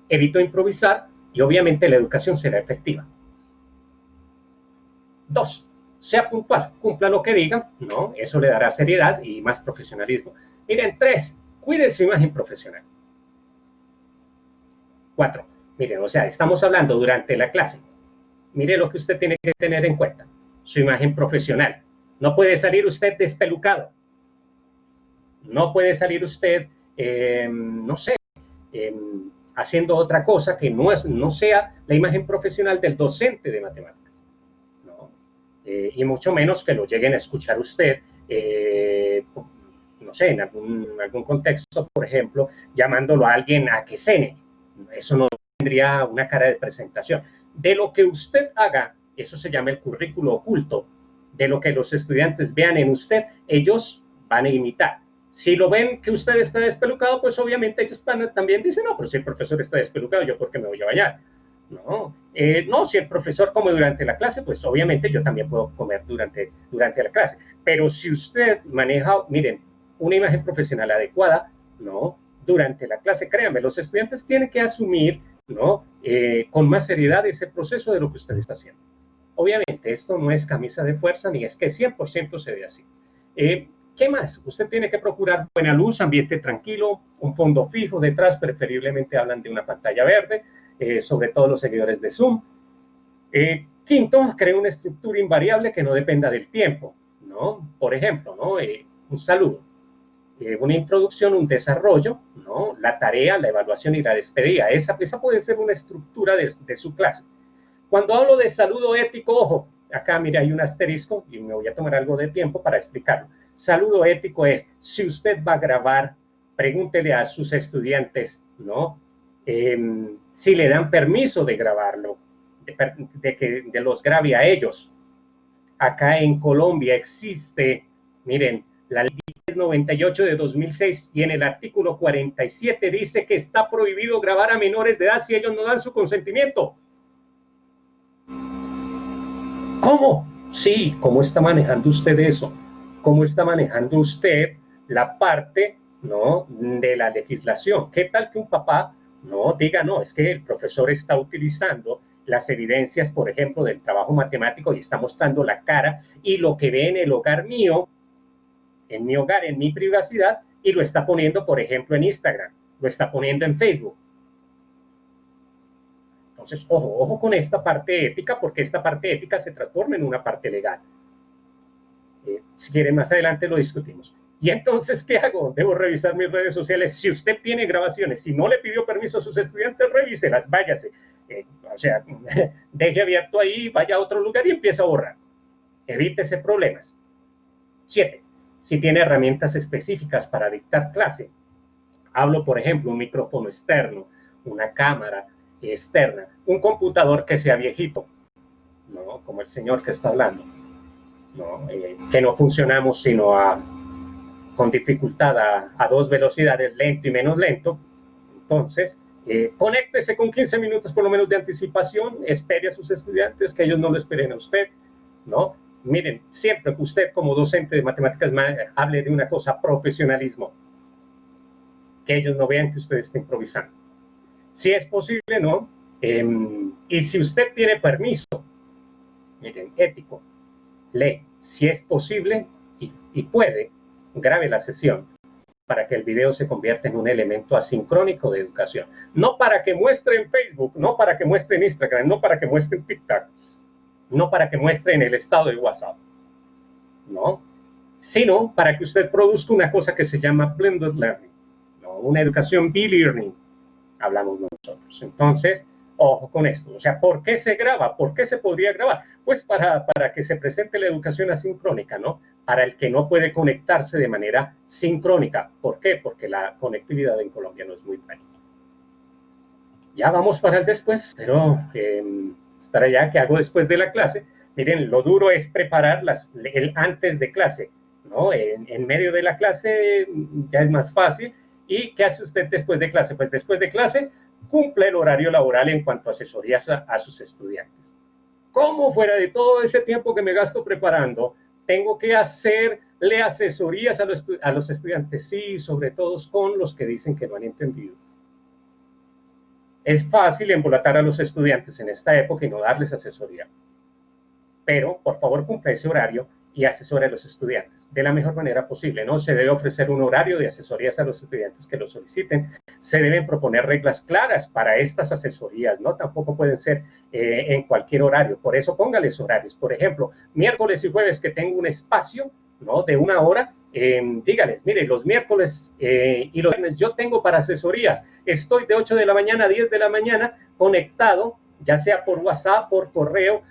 Evito improvisar y obviamente la educación será efectiva. 2, sea puntual, cumpla lo que diga, ¿no? Eso le dará seriedad y más profesionalismo. Miren, 3, cuide su imagen profesional. 4, miren, o sea, estamos hablando durante la clase. Mire lo que usted tiene que tener en cuenta, su imagen profesional. No puede salir usted despelucado. No puede salir usted, no sé, haciendo otra cosa que no sea la imagen profesional del docente de matemáticas, ¿no? Y mucho menos que lo lleguen a escuchar usted, no sé, en algún contexto, por ejemplo, llamándolo a alguien a que cene. Eso no tendría una cara de presentación. De lo que usted haga, eso se llama el currículo oculto, de lo que los estudiantes vean en usted, ellos van a imitar. Si lo ven que usted está despelucado, pues obviamente ellos también dicen, no, pero si el profesor está despelucado, ¿yo por qué me voy a bañar? No, si el profesor come durante la clase, pues obviamente yo también puedo comer durante la clase. Pero si usted maneja, miren, una imagen profesional adecuada, ¿no? Durante la clase, créanme, los estudiantes tienen que asumir, ¿no? Con más seriedad ese proceso de lo que usted está haciendo. Obviamente, esto no es camisa de fuerza, ni es que 100% se ve así. ¿Qué más? Usted tiene que procurar buena luz, ambiente tranquilo, un fondo fijo detrás, preferiblemente hablan de una pantalla verde, sobre todo los seguidores de Zoom. Quinto, cree una estructura invariable que no dependa del tiempo, ¿no? Por ejemplo, ¿no? Un saludo, una introducción, un desarrollo, ¿no? La tarea, la evaluación y la despedida. Esa puede ser una estructura de su clase. Cuando hablo de saludo ético, ojo, acá mire, hay un asterisco y me voy a tomar algo de tiempo para explicarlo. Saludo ético es, si usted va a grabar, pregúntele a sus estudiantes, ¿no? Si le dan permiso de grabarlo, de que los grabe a ellos. Acá en Colombia existe, miren, la ley 98 de 2006 y en el artículo 47 dice que está prohibido grabar a menores de edad si ellos no dan su consentimiento. ¿Cómo? Sí, ¿cómo está manejando usted eso? ¿Cómo está manejando usted la parte, ¿no? de la legislación? ¿Qué tal que un papá no diga, no, es que el profesor está utilizando las evidencias, por ejemplo, del trabajo matemático y está mostrando la cara y lo que ve en el hogar mío, en mi hogar, en mi privacidad, y lo está poniendo, por ejemplo, en Instagram, lo está poniendo en Facebook? Entonces, ojo con esta parte ética, porque esta parte ética se transforma en una parte legal. Si quieren, más adelante lo discutimos. Y entonces, ¿qué hago? Debo revisar mis redes sociales. Si usted tiene grabaciones, si no le pidió permiso a sus estudiantes, revíselas, váyase. O sea, deje abierto ahí, vaya a otro lugar y empiece a borrar. Evítese problemas. 7. Si tiene herramientas específicas para dictar clase. Hablo, por ejemplo, un micrófono externo, una cámara externa, un computador que sea viejito, ¿no? Como el señor que está hablando, ¿no? Que no funcionamos sino con dificultad a 2 velocidades, lento y menos lento. Entonces, conéctese con 15 minutos por lo menos de anticipación, espere a sus estudiantes, que ellos no lo esperen a usted, ¿no? Miren, siempre que usted como docente de matemáticas hable de una cosa, profesionalismo, que ellos no vean que usted está improvisando. Si es posible, ¿no? Y si usted tiene permiso, miren, ético, lee, si es posible y puede, grabe la sesión para que el video se convierta en un elemento asincrónico de educación. No para que muestre en Facebook, no para que muestre en Instagram, no para que muestre en TikTok, no para que muestre en el estado de WhatsApp, ¿no? Sino para que usted produzca una cosa que se llama blended learning, ¿no? Una educación B-learning, hablamos nosotros. Entonces, ojo con esto. O sea, ¿por qué se graba? ¿Por qué se podría grabar? Pues para que se presente la educación asincrónica, ¿no? Para el que no puede conectarse de manera sincrónica. ¿Por qué? Porque la conectividad en Colombia no es muy buena. Ya vamos para el después, pero estar allá, ¿qué hago después de la clase? Miren, lo duro es preparar el antes de clase, ¿no? En medio de la clase ya es más fácil. ¿Y qué hace usted después de clase? Pues después de clase cumple el horario laboral en cuanto a asesorías a sus estudiantes. ¿Cómo fuera de todo ese tiempo que me gasto preparando, tengo que hacerle asesorías a los estudiantes? Sí, sobre todo con los que dicen que no han entendido. Es fácil embolatar a los estudiantes en esta época y no darles asesoría. Pero, por favor, cumple ese horario y asesore a los estudiantes de la mejor manera posible, ¿no? Se debe ofrecer un horario de asesorías a los estudiantes que lo soliciten. Se deben proponer reglas claras para estas asesorías, ¿no? Tampoco pueden ser en cualquier horario. Por eso, póngales horarios. Por ejemplo, miércoles y jueves que tengo un espacio, ¿no? De 1 hora, dígales, mire, los miércoles y los viernes yo tengo para asesorías. Estoy de 8 de la mañana a 10 de la mañana conectado, ya sea por WhatsApp, por correo,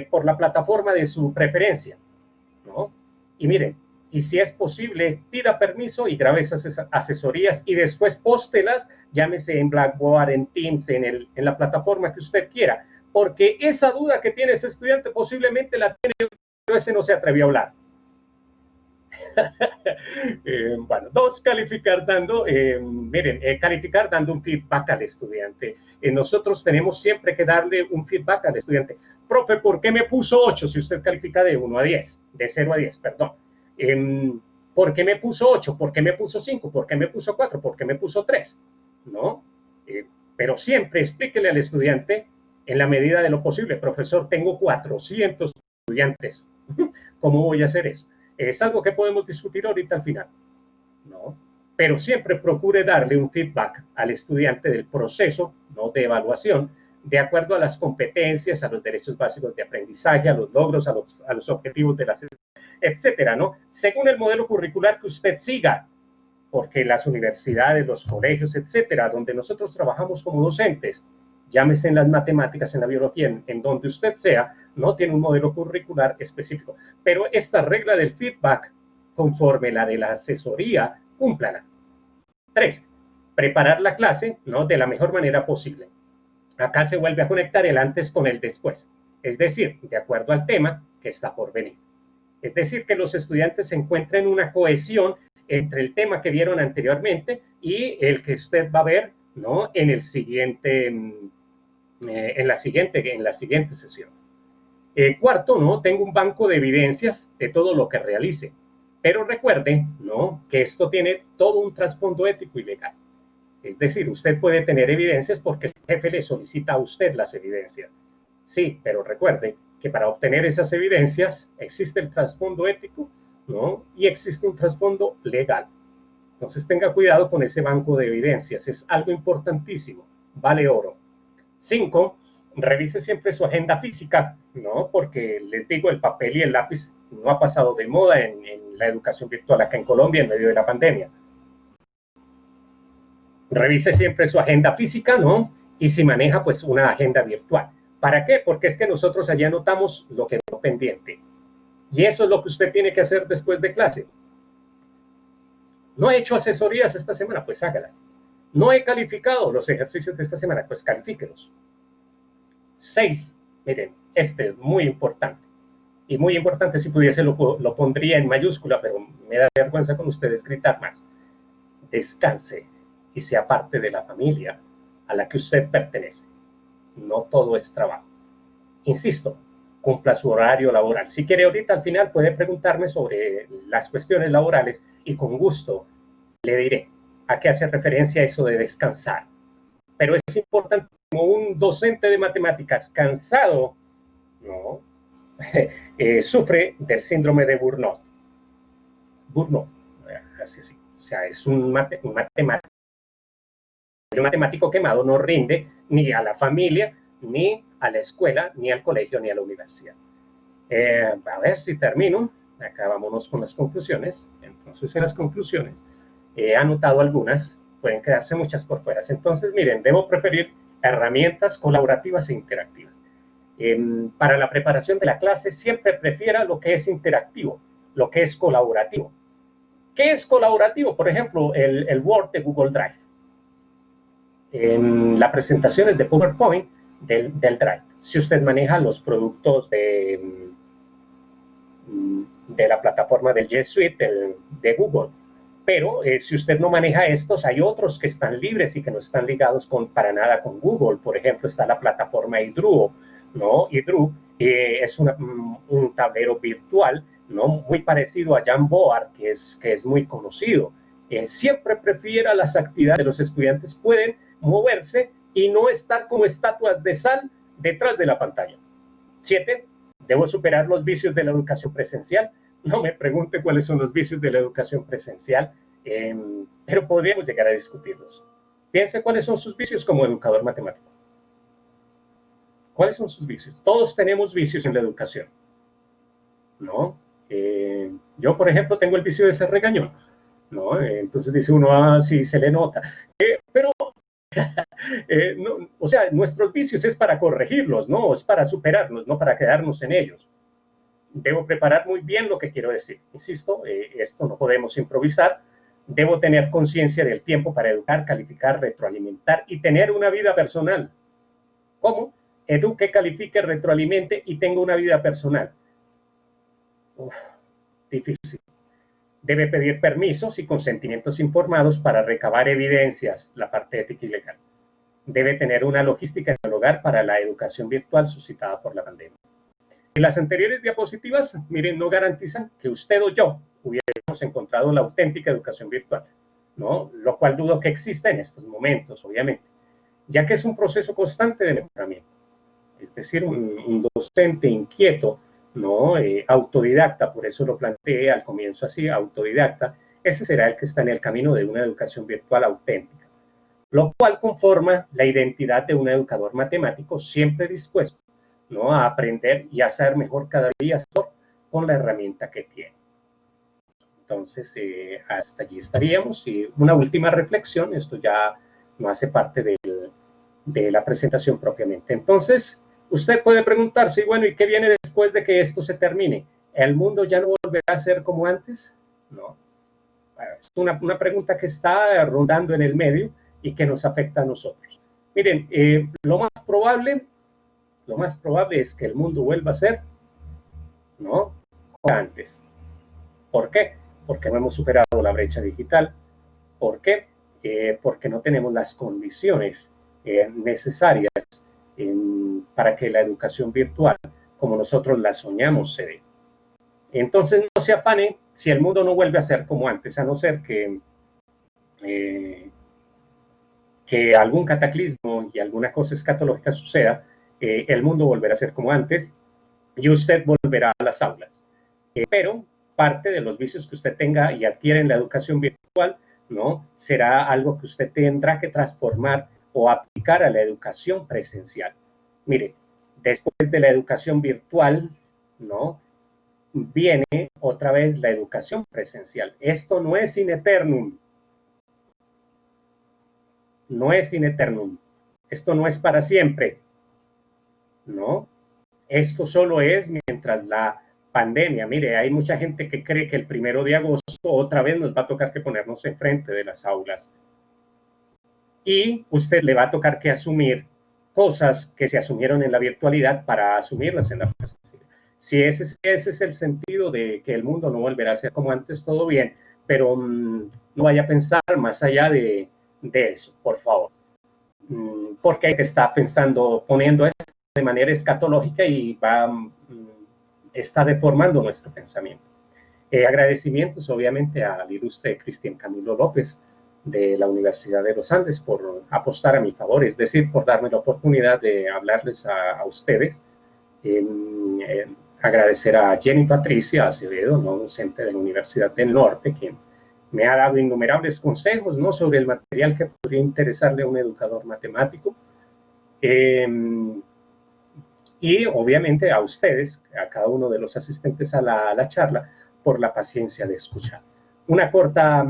por la plataforma de su preferencia, ¿no? Y miren, y si es posible, pida permiso y grabe esas asesorías y después póstelas, llámese en Blackboard, en Teams, en la plataforma que usted quiera, porque esa duda que tiene ese estudiante posiblemente la tiene, pero ese no se atrevió a hablar. Bueno, 2, calificar dando, calificar dando un feedback al estudiante. Nosotros tenemos siempre que darle un feedback al estudiante. Profe, ¿por qué me puso 8 si usted califica de 1 a 10? De 0 a 10, perdón. ¿Por qué me puso 8? ¿Por qué me puso 5? ¿Por qué me puso 4? ¿Por qué me puso 3? ¿No? Pero siempre explíquele al estudiante en la medida de lo posible. Profesor, tengo 400 estudiantes. ¿Cómo voy a hacer eso? Es algo que podemos discutir ahorita al final, ¿no? Pero siempre procure darle un feedback al estudiante del proceso, ¿no? De evaluación, de acuerdo a las competencias, a los derechos básicos de aprendizaje, a los logros, a los objetivos de la etcétera, ¿no? Según el modelo curricular que usted siga, porque las universidades, los colegios, etcétera, donde nosotros trabajamos como docentes, llámese en las matemáticas, en la biología, en donde usted sea, no tiene un modelo curricular específico. Pero esta regla del feedback, conforme la de la asesoría, cúmplala. 3, preparar la clase, ¿no? De la mejor manera posible. Acá se vuelve a conectar el antes con el después. Es decir, de acuerdo al tema que está por venir. Es decir, que los estudiantes encuentren una cohesión entre el tema que vieron anteriormente y el que usted va a ver, ¿no? En el siguiente, en la siguiente sesión. Cuarto, ¿no? Tengo un banco de evidencias de todo lo que realice. Pero recuerde, ¿no? Que esto tiene todo un trasfondo ético y legal. Es decir, usted puede tener evidencias porque el jefe le solicita a usted las evidencias. Sí, pero recuerde que para obtener esas evidencias existe el trasfondo ético, ¿no? Y existe un trasfondo legal. Entonces tenga cuidado con ese banco de evidencias, es algo importantísimo, vale oro. 5, revise siempre su agenda física, ¿no? Porque les digo, el papel y el lápiz no ha pasado de moda en la educación virtual acá en Colombia en medio de la pandemia. Revise siempre su agenda física, ¿no? Y si maneja, pues, una agenda virtual. ¿Para qué? Porque es que nosotros allá anotamos lo que quedó pendiente. Y eso es lo que usted tiene que hacer después de clase. No he hecho asesorías esta semana, pues hágalas. No he calificado los ejercicios de esta semana, pues califíquelos. 6, miren, este es muy importante. Y muy importante, si pudiese lo pondría en mayúscula, pero me da vergüenza con ustedes gritar más. Descanse y sea parte de la familia a la que usted pertenece. No todo es trabajo. Insisto, cumpla su horario laboral. Si quiere, ahorita al final puede preguntarme sobre las cuestiones laborales y con gusto le diré a qué hace referencia eso de descansar. Pero es importante, como un docente de matemáticas cansado, ¿no? Sufre del síndrome de Burnout. Burnout, así, sea, es un matemático quemado no rinde ni a la familia, ni a la escuela, ni al colegio, ni a la universidad. A ver si termino. Acá vámonos con las conclusiones. Entonces, en las conclusiones he anotado algunas, pueden quedarse muchas por fuera. Entonces, miren, debo preferir herramientas colaborativas e interactivas. Para la preparación de la clase, siempre prefiera lo que es interactivo, lo que es colaborativo. ¿Qué es colaborativo? Por ejemplo, el Word de Google Drive. En las presentaciones de PowerPoint del Drive. Si usted maneja los productos de la plataforma del G Suite de Google. Pero si usted no maneja estos, hay otros que están libres y que no están ligados para nada con Google. Por ejemplo, está la plataforma Idruo, ¿no? Idru es un tablero virtual, ¿no? Muy parecido a Jamboard, que es muy conocido. Siempre prefiera las actividades de los estudiantes, pueden moverse y no estar como estatuas de sal detrás de la pantalla. 7. ¿Debo superar los vicios de la educación presencial? No me pregunte cuáles son los vicios de la educación presencial, pero podríamos llegar a discutirlos. Piense cuáles son sus vicios como educador matemático. ¿Cuáles son sus vicios? Todos tenemos vicios en la educación, ¿no? Yo, por ejemplo, tengo el vicio de ser regañón, ¿no? Entonces dice uno, sí, se le nota. Pero no, o sea, nuestros vicios es para corregirlos, ¿no? Es para superarlos, no para quedarnos en ellos. Debo preparar muy bien lo que quiero decir. Insisto, esto no podemos improvisar. Debo tener conciencia del tiempo para educar, calificar, retroalimentar y tener una vida personal. ¿Cómo? Eduque, califique, retroalimente y tenga una vida personal. Uf, difícil. Debe pedir permisos y consentimientos informados para recabar evidencias, la parte ética y legal. Debe tener una logística en el hogar para la educación virtual suscitada por la pandemia. Y las anteriores diapositivas, miren, no garantizan que usted o yo hubiéramos encontrado la auténtica educación virtual, ¿no? Lo cual dudo que exista en estos momentos, obviamente, ya que es un proceso constante de mejoramiento. Es decir, un docente inquieto, ¿no? Autodidacta, por eso lo planteé al comienzo así, autodidacta, ese será el que está en el camino de una educación virtual auténtica, lo cual conforma la identidad de un educador matemático siempre dispuesto, ¿no? A aprender y a ser mejor cada día con la herramienta que tiene. Entonces, hasta allí estaríamos. Y una última reflexión, esto ya no hace parte de la presentación propiamente. Entonces, usted puede preguntarse, bueno, ¿y qué viene después de que esto se termine? ¿El mundo ya no volverá a ser como antes? No. Es una pregunta que está rondando en el medio y que nos afecta a nosotros. Miren, lo más probable es que el mundo vuelva a ser, ¿no?, como antes. ¿Por qué? Porque no hemos superado la brecha digital. ¿Por qué? Porque no tenemos las condiciones necesarias para que la educación virtual, como nosotros la soñamos, se dé. Entonces, no se afane si el mundo no vuelve a ser como antes, a no ser que algún cataclismo y alguna cosa escatológica suceda, el mundo volverá a ser como antes y usted volverá a las aulas. Pero parte de los vicios que usted tenga y adquiere en la educación virtual, ¿no?, será algo que usted tendrá que transformar o aplicar a la educación presencial. Mire, después de la educación virtual, ¿no?, viene otra vez la educación presencial. Esto no es in eternum. No es in eternum. Esto no es para siempre. ¿No? Esto solo es mientras la pandemia. Mire, hay mucha gente que cree que el 1 de agosto otra vez nos va a tocar que ponernos enfrente de las aulas. Y usted le va a tocar que asumir cosas que se asumieron en la virtualidad para asumirlas en la presencial. Si ese es el sentido de que el mundo no volverá a ser como antes, todo bien, pero no vaya a pensar más allá de eso, por favor. Porque hay que estar pensando, poniendo esto de manera escatológica y está deformando nuestro pensamiento. Agradecimientos, obviamente, al ilustre Cristian Camilo López de la Universidad de los Andes por apostar a mi favor, es decir, por darme la oportunidad de hablarles a ustedes. Agradecer a Jenny Patricia Acevedo, no docente de la Universidad del Norte, quien Me ha dado innumerables consejos, ¿no?, sobre el material que podría interesarle a un educador matemático. Y obviamente a ustedes, a cada uno de los asistentes a la charla, por la paciencia de escuchar. Una corta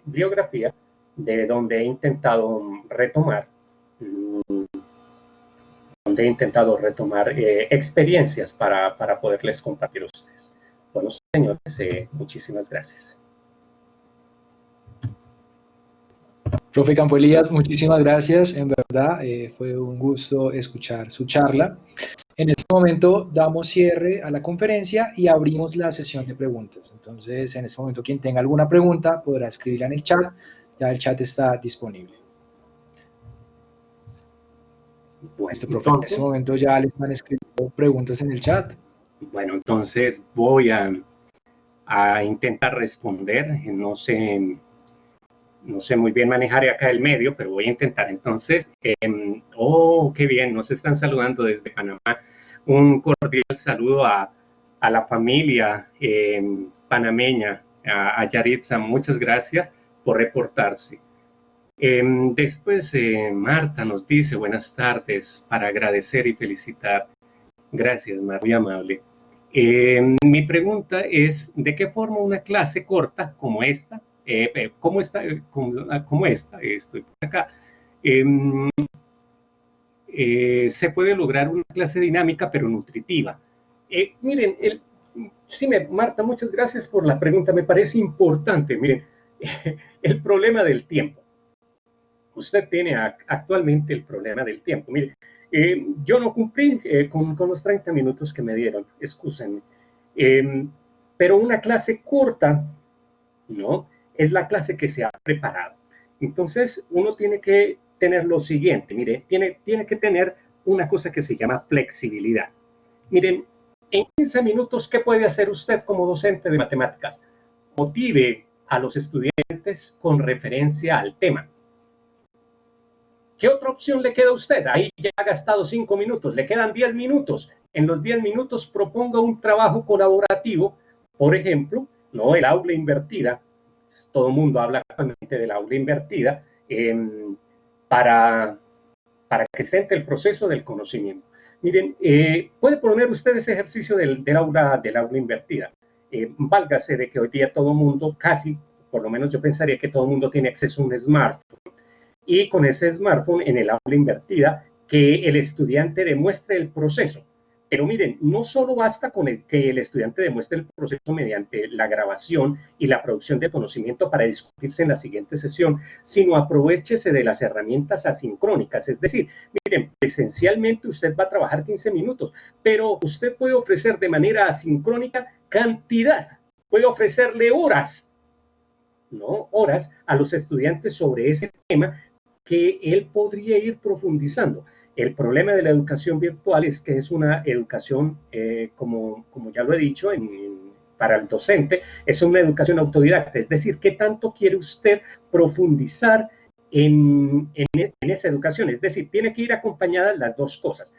biografía de donde he intentado retomar experiencias para poderles compartir a ustedes. Bueno, señores, muchísimas gracias. Profe Campo Elías, muchísimas gracias. En verdad, fue un gusto escuchar su charla. En este momento damos cierre a la conferencia y abrimos la sesión de preguntas. Entonces, en este momento, quien tenga alguna pregunta podrá escribirla en el chat. Ya el chat está disponible. Bueno, Profe, en este momento ya le están escribiendo preguntas en el chat. Bueno, entonces voy a intentar responder. No sé muy bien manejar acá el medio, pero voy a intentar. Entonces, qué bien, nos están saludando desde Panamá. Un cordial saludo a la familia panameña, a Yaritza. Muchas gracias por reportarse. Después, Marta nos dice, buenas tardes, para agradecer y felicitar. Gracias, Marta, muy amable. Mi pregunta es, ¿de qué forma una clase corta como esta, como esta, estoy por acá, se puede lograr una clase dinámica pero nutritiva? Miren, Marta, muchas gracias por la pregunta, me parece importante. Miren, el problema del tiempo. Usted tiene actualmente el problema del tiempo. Mire, yo no cumplí con los 30 minutos que me dieron, excúsenme. Pero una clase corta, ¿no?, es la clase que se ha preparado. Entonces, uno tiene que tener lo siguiente, mire, tiene que tener una cosa que se llama flexibilidad. Miren, en 15 minutos, ¿qué puede hacer usted como docente de matemáticas? Motive a los estudiantes con referencia al tema. ¿Qué otra opción le queda a usted? Ahí ya ha gastado 5 minutos, le quedan 10 minutos. En los 10 minutos proponga un trabajo colaborativo, por ejemplo, ¿no?, el aula invertida. Todo el mundo habla actualmente del aula invertida, para que se entre el proceso del conocimiento. Miren, puede poner usted ese ejercicio del aula invertida. Válgase de que hoy día todo el mundo, casi, por lo menos yo pensaría que todo el mundo tiene acceso a un smartphone. Y con ese smartphone en el aula invertida, que el estudiante demuestre el proceso. Pero miren, no solo basta con que el estudiante demuestre el proceso mediante la grabación y la producción de conocimiento para discutirse en la siguiente sesión, sino aprovéchese de las herramientas asincrónicas. Es decir, miren, presencialmente usted va a trabajar 15 minutos, pero usted puede ofrecer de manera asincrónica cantidad, puede ofrecerle horas, ¿no?, horas a los estudiantes sobre ese tema que él podría ir profundizando. El problema de la educación virtual es que es una educación, como ya lo he dicho, para el docente, es una educación autodidacta. Es decir, ¿qué tanto quiere usted profundizar en esa educación? Es decir, tiene que ir acompañadas las dos cosas.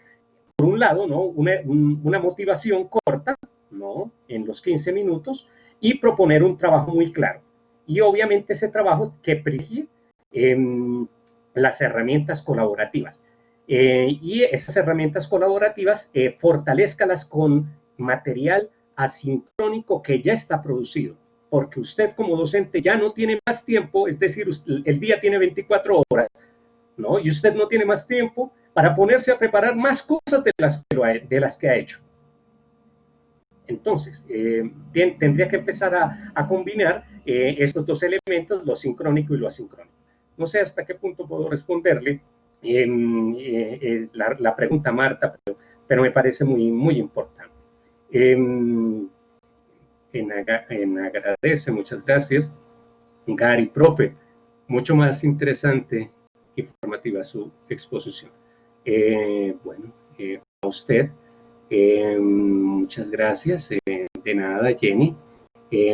Por un lado, ¿no?, una motivación corta, ¿no?, en los 15 minutos, y proponer un trabajo muy claro. Y obviamente ese trabajo que privilegie las herramientas colaborativas. Y esas herramientas colaborativas, fortalezcalas con material asincrónico que ya está producido, porque usted como docente ya no tiene más tiempo, es decir, el día tiene 24 horas, ¿no?, y usted no tiene más tiempo para ponerse a preparar más cosas de las que ha hecho. Entonces, tendría que empezar a combinar estos dos elementos, lo sincrónico y lo asincrónico. No sé hasta qué punto puedo responderle la pregunta, Marta, pero me parece muy, muy importante. Agradece, muchas gracias. Gary, profe, mucho más interesante y informativa su exposición. Bueno, a usted, muchas gracias. De nada, Jenny.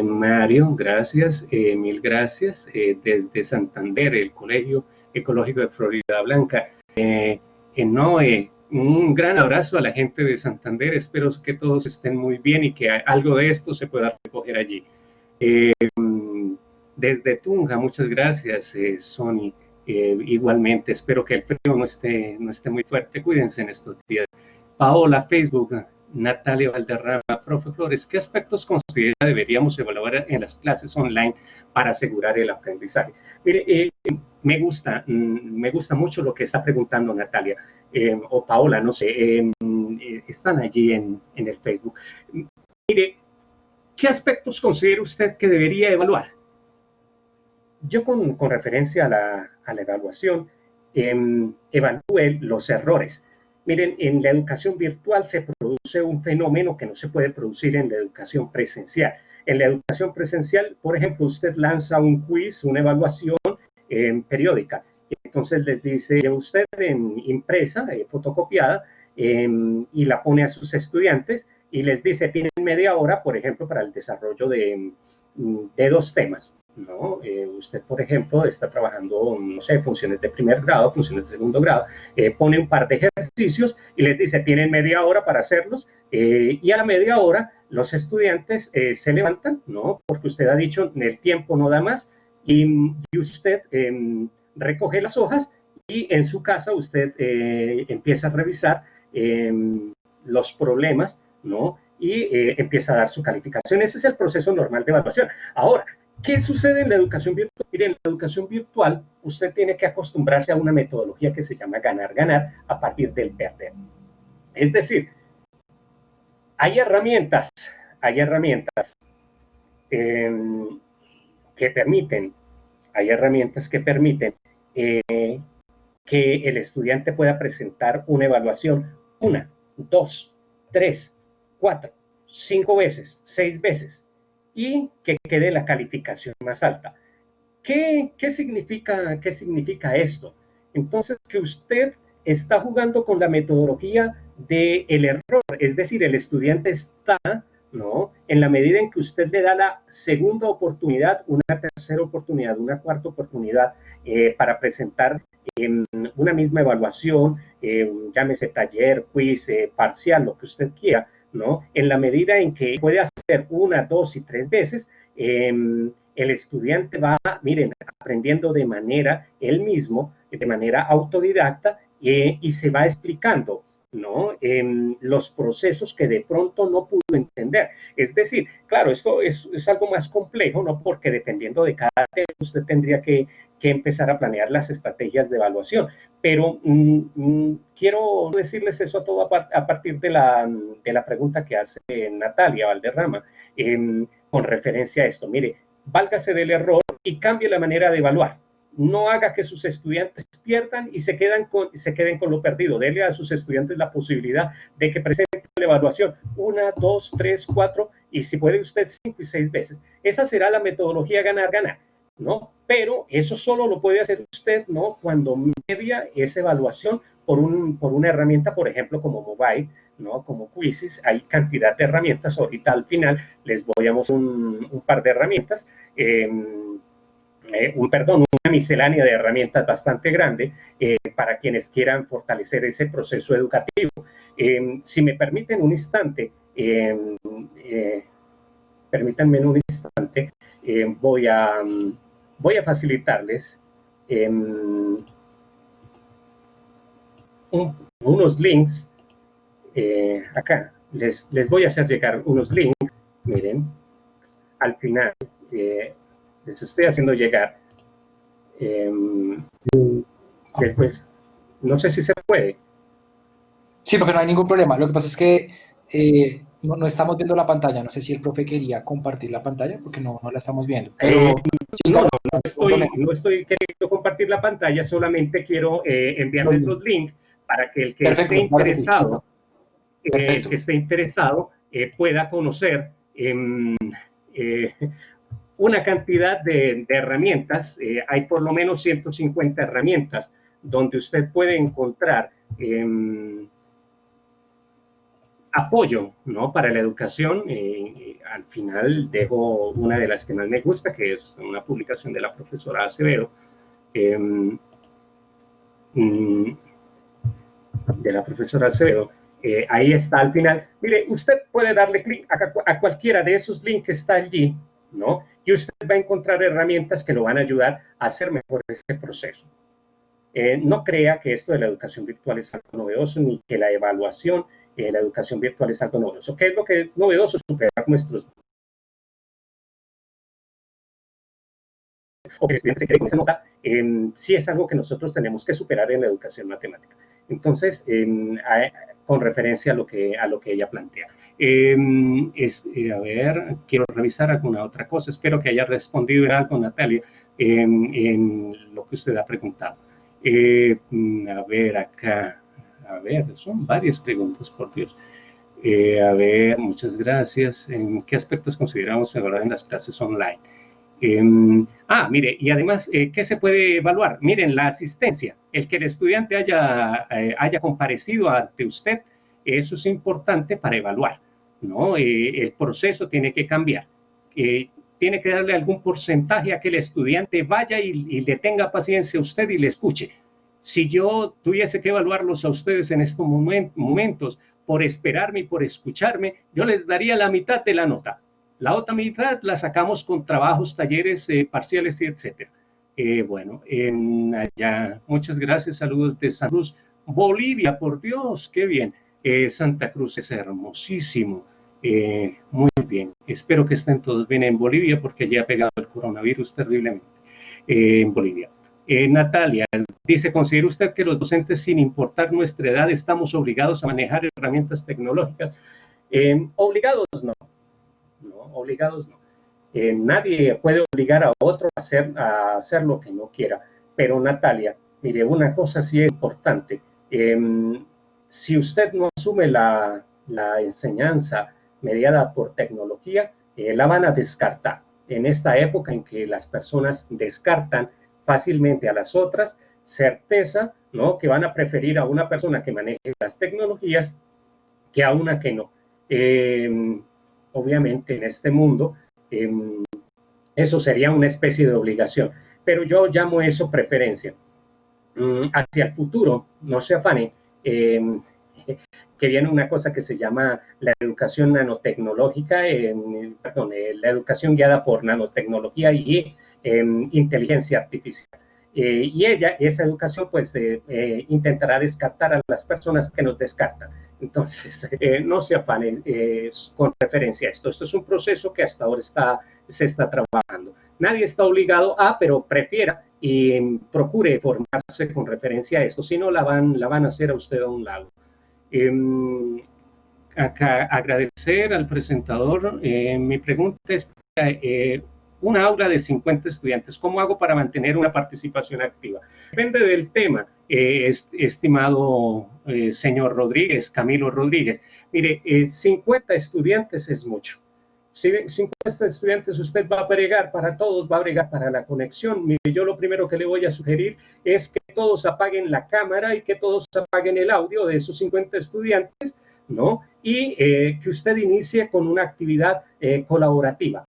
Mario, gracias, mil gracias. Desde Santander, el Colegio Ecológico de Florida Blanca. Un gran abrazo a la gente de Santander. Espero que todos estén muy bien y que algo de esto se pueda recoger allí. Desde Tunja, muchas gracias, Sony. Igualmente, espero que el frío no esté muy fuerte. Cuídense en estos días. Paola, Facebook, Natalia Valderrama, profe Flores, ¿qué aspectos considera deberíamos evaluar en las clases online para asegurar el aprendizaje? Mire, me gusta mucho lo que está preguntando Natalia, o Paola, no sé, están allí en el Facebook. Mire, ¿qué aspectos considera usted que debería evaluar? Yo con referencia a la evaluación, evalúe los errores. Miren, en la educación virtual se produce un fenómeno que no se puede producir en la educación presencial. En la educación presencial, por ejemplo, usted lanza un quiz, una evaluación periódica. Entonces les dice usted en impresa, fotocopiada, y la pone a sus estudiantes y les dice, tienen media hora, por ejemplo, para el desarrollo de 2 temas. ¿No? Usted, por ejemplo, está trabajando, no sé, funciones de primer grado, funciones de segundo grado, pone un par de ejercicios y les dice, tienen media hora para hacerlos, y a la media hora los estudiantes se levantan, ¿no? Porque usted ha dicho, el tiempo no da más, y usted recoge las hojas y en su casa usted empieza a revisar los problemas, ¿no? Y empieza a dar su calificación. Ese es el proceso normal de evaluación. Ahora, ¿qué sucede en la educación virtual? Miren, en la educación virtual usted tiene que acostumbrarse a una metodología que se llama ganar-ganar a partir del perder. Es decir, hay herramientas que permiten que el estudiante pueda presentar una evaluación 1, 2, 3, 4, 5 veces, 6 veces, y que quede la calificación más alta. ¿Qué significa esto? Entonces, que usted está jugando con la metodología del error, es decir, el estudiante está, ¿no? En la medida en que usted le da la segunda oportunidad, una tercera oportunidad, una cuarta oportunidad para presentar una misma evaluación, llámese taller, quiz, parcial, lo que usted quiera, ¿no? En la medida en que puede hacer 1, 2 y 3 veces, el estudiante va, miren, aprendiendo de manera él mismo, de manera autodidacta, y se va explicando, ¿no? Los procesos que de pronto no pudo entender. Es decir, claro, esto es algo más complejo, ¿no? Porque dependiendo de cada tema, usted tendría que empezar a planear las estrategias de evaluación. Pero quiero decirles eso todo a partir de la pregunta que hace Natalia Valderrama con referencia a esto. Mire, válgase del error y cambie la manera de evaluar. No haga que sus estudiantes pierdan y se queden con lo perdido. Dele a sus estudiantes la posibilidad de que presenten la evaluación 1, 2, 3, 4 y si puede usted 5 y 6 veces. Esa será la metodología ganar-ganar, ¿no? Pero eso solo lo puede hacer usted, ¿no? Cuando media esa evaluación por una herramienta, por ejemplo, como Mobile, ¿no? Como Quizzes, hay cantidad de herramientas. Ahorita al final les voy a mostrar un par de herramientas, una miscelánea de herramientas bastante grande para quienes quieran fortalecer ese proceso educativo. Si me permiten un instante, permítanme un instante, voy a facilitarles unos links. Acá les voy a hacer llegar unos links. Miren, al final les estoy haciendo llegar. Después, no sé si se puede. Sí, porque no hay ningún problema. Lo que pasa es que no estamos viendo la pantalla. No sé si el profe quería compartir la pantalla porque no la estamos viendo. Pero, no estoy queriendo compartir la pantalla, solamente quiero enviarles los links para que el que esté interesado, pueda conocer una cantidad de herramientas. Hay por lo menos 150 herramientas donde usted puede encontrar apoyo, ¿no? Para la educación. Al final dejo una de las que más me gusta, que es una publicación de la profesora Acevedo, ahí está al final. Mire, usted puede darle clic a cualquiera de esos links que está allí, ¿no? y usted va a encontrar herramientas que lo van a ayudar a hacer mejor ese proceso. No crea que esto de la educación virtual es algo novedoso, ni que la evaluación de la educación virtual es algo novedoso. ¿Qué es lo que es novedoso? Superar nuestros o que el estudiante se quede con esa nota, sí es algo que nosotros tenemos que superar en la educación matemática. Entonces, con referencia a lo que ella plantea. A ver, quiero revisar alguna otra cosa. Espero que haya respondido en algo, Natalia, en lo que usted ha preguntado. A ver, acá. A ver, son varias preguntas, por Dios. A ver, muchas gracias. ¿En qué aspectos consideramos mejorar en las clases online? Mire, y además, ¿qué se puede evaluar? Miren, la asistencia, el que el estudiante haya comparecido ante usted, eso es importante para evaluar, ¿no? El proceso tiene que cambiar. Tiene que darle algún porcentaje a que el estudiante vaya y le tenga paciencia a usted y le escuche. Si yo tuviese que evaluarlos a ustedes en estos momentos, por esperarme y por escucharme, yo les daría la mitad de la nota. La otra mitad la sacamos con trabajos, talleres, parciales, etc. Bueno, allá, muchas gracias, saludos de Santa Cruz, Bolivia, por Dios, qué bien. Santa Cruz es hermosísimo. Muy bien, espero que estén todos bien en Bolivia porque allí ha pegado el coronavirus terriblemente en Bolivia. Natalia dice, ¿considera usted que los docentes, sin importar nuestra edad, estamos obligados a manejar herramientas tecnológicas? Obligados no. No, obligados no. Nadie puede obligar a otro a hacer lo que no quiera. Pero Natalia, mire, una cosa sí es importante. Si usted no asume la enseñanza mediada por tecnología, la van a descartar. En esta época en que las personas descartan fácilmente a las otras, certeza, ¿no?, que van a preferir a una persona que maneje las tecnologías que a una que no. Obviamente en este mundo eso sería una especie de obligación, pero yo llamo eso preferencia. Hacia el futuro, no se afane, que viene una cosa que se llama la educación nanotecnológica, la educación guiada por nanotecnología y inteligencia artificial. Y esa educación, pues, intentará descartar a las personas que nos descartan. Entonces, no se afanen con referencia a esto. Esto es un proceso que hasta ahora se está trabajando. Nadie está obligado a, pero prefiera y procure formarse con referencia a esto. Si no, la van a hacer a usted a un lado. Acá, agradecer al presentador. Mi pregunta es, una aula de 50 estudiantes, ¿cómo hago para mantener una participación activa? Depende del tema, estimado señor Rodríguez, Camilo Rodríguez. Mire, 50 estudiantes es mucho. Si 50 estudiantes usted va a bregar para todos, va a bregar para la conexión. Mire, yo lo primero que le voy a sugerir es que todos apaguen la cámara y que todos apaguen el audio de esos 50 estudiantes, ¿no? Y que usted inicie con una actividad colaborativa.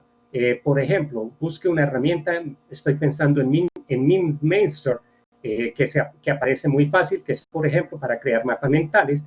Por ejemplo, busque una herramienta, estoy pensando en MinMaster, que aparece muy fácil, que es, por ejemplo, para crear mapas mentales,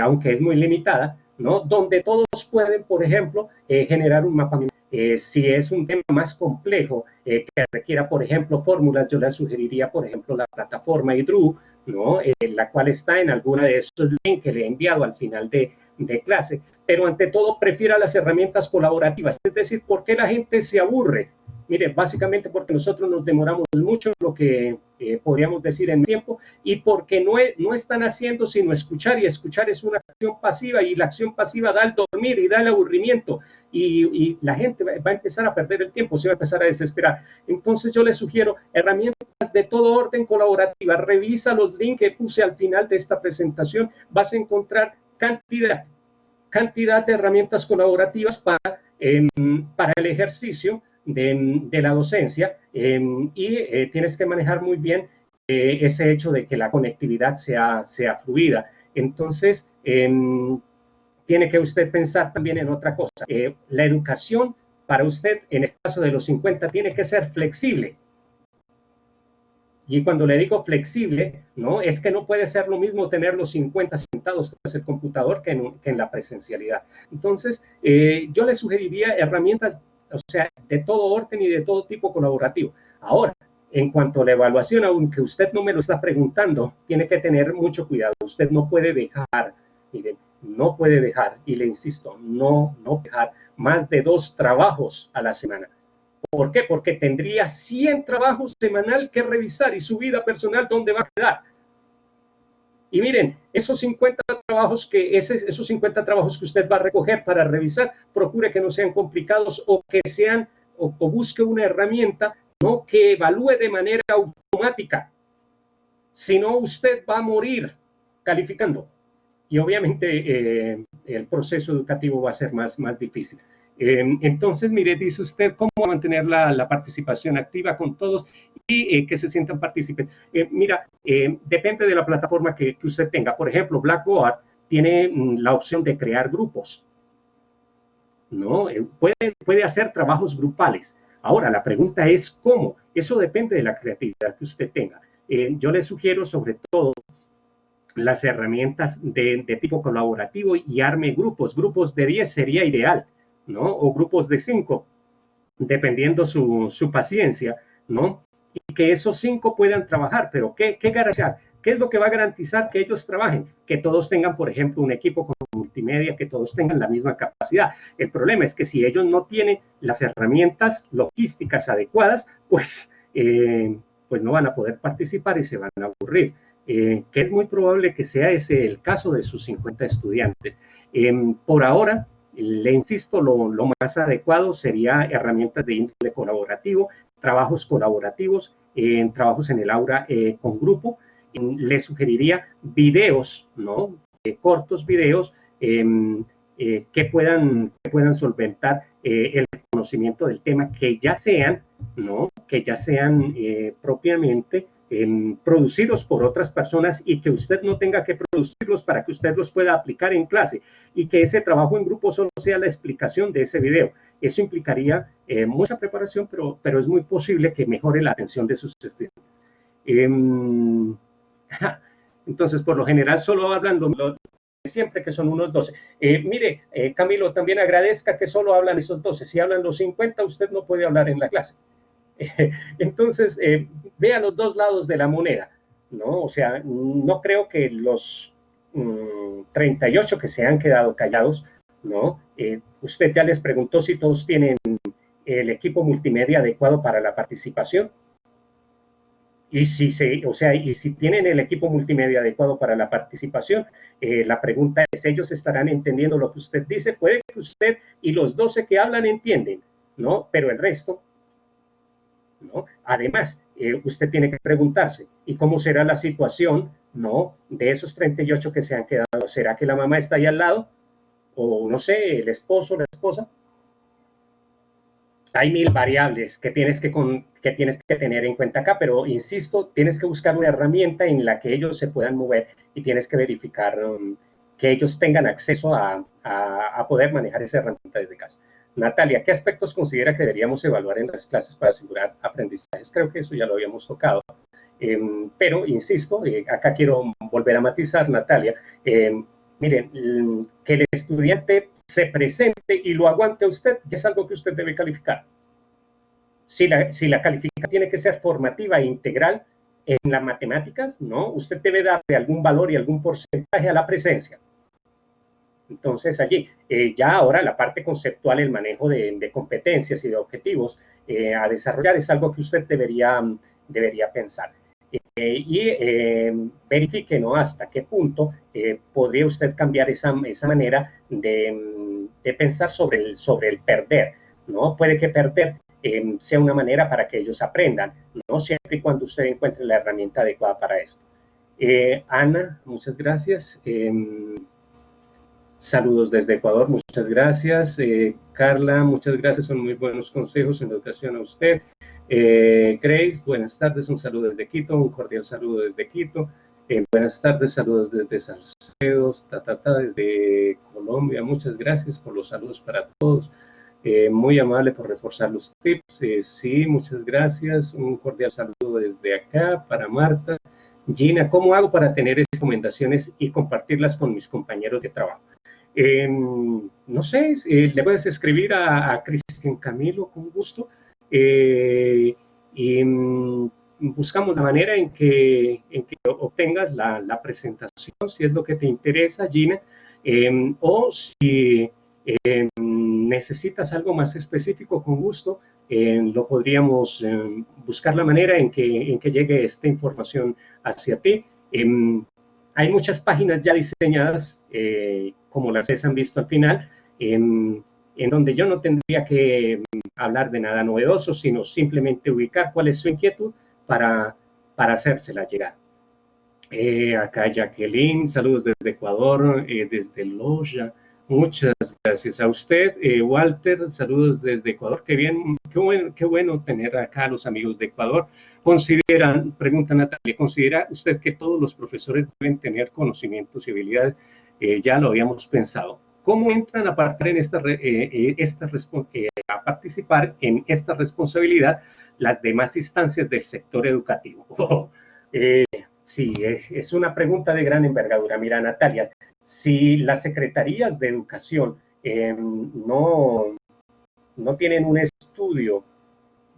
aunque es muy limitada, ¿no? Donde todos pueden, por ejemplo, generar un mapa mental. Si es un tema más complejo, que requiera, por ejemplo, fórmulas, yo le sugeriría, por ejemplo, la plataforma Edru, ¿no? La cual está en alguna de esos links que le he enviado al final de clase. Pero ante todo, prefiera las herramientas colaborativas. Es decir, ¿por qué la gente se aburre? Mire, básicamente porque nosotros nos demoramos mucho, lo que podríamos decir en tiempo, y porque no están haciendo sino escuchar, y escuchar es una acción pasiva, y la acción pasiva da el dormir y da el aburrimiento, y la gente va a empezar a perder el tiempo, se va a empezar a desesperar. Entonces yo les sugiero herramientas de todo orden colaborativa. Revisa los links que puse al final de esta presentación, vas a encontrar cantidad de herramientas colaborativas para el ejercicio de la docencia, y tienes que manejar muy bien ese hecho de que la conectividad sea fluida. Entonces, tiene que usted pensar también en otra cosa. La educación para usted, en el caso de los 50, tiene que ser flexible. Y cuando le digo flexible, ¿no?, es que no puede ser lo mismo tener los 50 sentados tras el computador que en la presencialidad. Entonces, yo le sugeriría herramientas o sea, de todo orden y de todo tipo colaborativo. Ahora, en cuanto a la evaluación, aunque usted no me lo está preguntando, tiene que tener mucho cuidado. Usted no puede dejar, miren, no puede dejar, y le insisto, no dejar más de 2 trabajos a la semana. ¿Por qué? Porque tendría 100 trabajos semanal que revisar y su vida personal, ¿dónde va a quedar? Y miren, esos 50 trabajos que usted va a recoger para revisar, procure que no sean complicados o que sean, o busque una herramienta, ¿no?, que evalúe de manera automática. Si no, usted va a morir calificando. Y obviamente el proceso educativo va a ser más difícil. Entonces, mire, dice usted cómo mantener la participación activa con todos y que se sientan partícipes. Mira, depende de la plataforma que usted tenga. Por ejemplo, Blackboard tiene la opción de crear grupos, ¿no? Puede hacer trabajos grupales. Ahora, la pregunta es cómo. Eso depende de la creatividad que usted tenga. Yo le sugiero sobre todo las herramientas de tipo colaborativo y arme grupos. Grupos de 10 sería ideal, ¿no? O grupos de 5, dependiendo su paciencia, ¿no? Y que esos 5 puedan trabajar, pero ¿qué garantizar? ¿Qué es lo que va a garantizar que ellos trabajen? Que todos tengan, por ejemplo, un equipo con multimedia, que todos tengan la misma capacidad. El problema es que si ellos no tienen las herramientas logísticas adecuadas, pues no van a poder participar y se van a aburrir. Que es muy probable que sea ese el caso de sus 50 estudiantes. Por ahora, le insisto, lo más adecuado sería herramientas de índole colaborativo, trabajos colaborativos, trabajos en el aula con grupo. Le sugeriría videos, ¿no? Cortos videos que puedan solventar el conocimiento del tema, que ya sean, ¿no?, que ya sean propiamente producidos por otras personas y que usted no tenga que producirlos para que usted los pueda aplicar en clase, y que ese trabajo en grupo solo sea la explicación de ese video. Eso implicaría mucha preparación, pero es muy posible que mejore la atención de sus estudiantes. Entonces, por lo general, solo hablando siempre que son unos 12. Mire, Camilo, también agradezca que solo hablan esos 12. Si hablan los 50, usted no puede hablar en la clase. Entonces, vea los dos lados de la moneda, ¿no? O sea, no creo que los 38 que se han quedado callados, ¿no? Usted ya les preguntó si todos tienen el equipo multimedia adecuado para la participación. Y si tienen el equipo multimedia adecuado para la participación, la pregunta es, ¿ellos estarán entendiendo lo que usted dice? Puede que usted y los 12 que hablan entienden, ¿no? Pero el resto, ¿no? Además, usted tiene que preguntarse, ¿y cómo será la situación, ¿no?, de esos 38 que se han quedado? ¿Será que la mamá está ahí al lado? O, no sé, el esposo, la esposa. Hay 1000 variables que tienes que tener en cuenta acá, pero insisto, tienes que buscar una herramienta en la que ellos se puedan mover y tienes que verificar que ellos tengan acceso a poder manejar esa herramienta desde casa. Natalia, ¿qué aspectos considera que deberíamos evaluar en las clases para asegurar aprendizajes? Creo que eso ya lo habíamos tocado, pero insisto, acá quiero volver a matizar, Natalia. Miren, que el estudiante se presente y lo aguante usted, ya es algo que usted debe calificar. Si la calificación tiene que ser formativa e integral en las matemáticas, ¿no? Usted debe darle algún valor y algún porcentaje a la presencia. Entonces, allí, ya ahora la parte conceptual, el manejo de competencias y de objetivos a desarrollar es algo que usted debería pensar. Verifique, ¿no?, hasta qué punto podría usted cambiar esa manera de pensar sobre el perder, ¿no? Puede que perder sea una manera para que ellos aprendan, ¿no?, siempre y cuando usted encuentre la herramienta adecuada para esto. Ana, muchas gracias. Saludos desde Ecuador, muchas gracias. Carla, muchas gracias, son muy buenos consejos en educación a usted. Grace, buenas tardes, un saludo desde Quito, un cordial saludo desde Quito. Buenas tardes, saludos desde Salcedo, desde Colombia, muchas gracias por los saludos para todos. Muy amable por reforzar los tips. Sí, muchas gracias, un cordial saludo desde acá para Marta. Gina, ¿cómo hago para tener recomendaciones y compartirlas con mis compañeros de trabajo? No sé, le puedes escribir a Cristina Cristian Camilo, con gusto. Y buscamos la manera en que obtengas la presentación, si es lo que te interesa, Gina, o si necesitas algo más específico, con gusto, lo podríamos buscar la manera en que llegue esta información hacia ti. Hay muchas páginas ya diseñadas, como las han visto al final, en donde yo no tendría que hablar de nada novedoso, sino simplemente ubicar cuál es su inquietud para hacérsela llegar. Acá Jacqueline, saludos desde Ecuador, desde Loja, muchas gracias a usted. Walter, saludos desde Ecuador, qué bien, qué bueno tener acá a los amigos de Ecuador. Pregunta Natalia, ¿considera usted que todos los profesores deben tener conocimientos y habilidades? Ya lo habíamos pensado. ¿Cómo entran a participar en esta responsabilidad las demás instancias del sector educativo? Sí, es una pregunta de gran envergadura. Mira, Natalia, si las secretarías de educación no tienen un estudio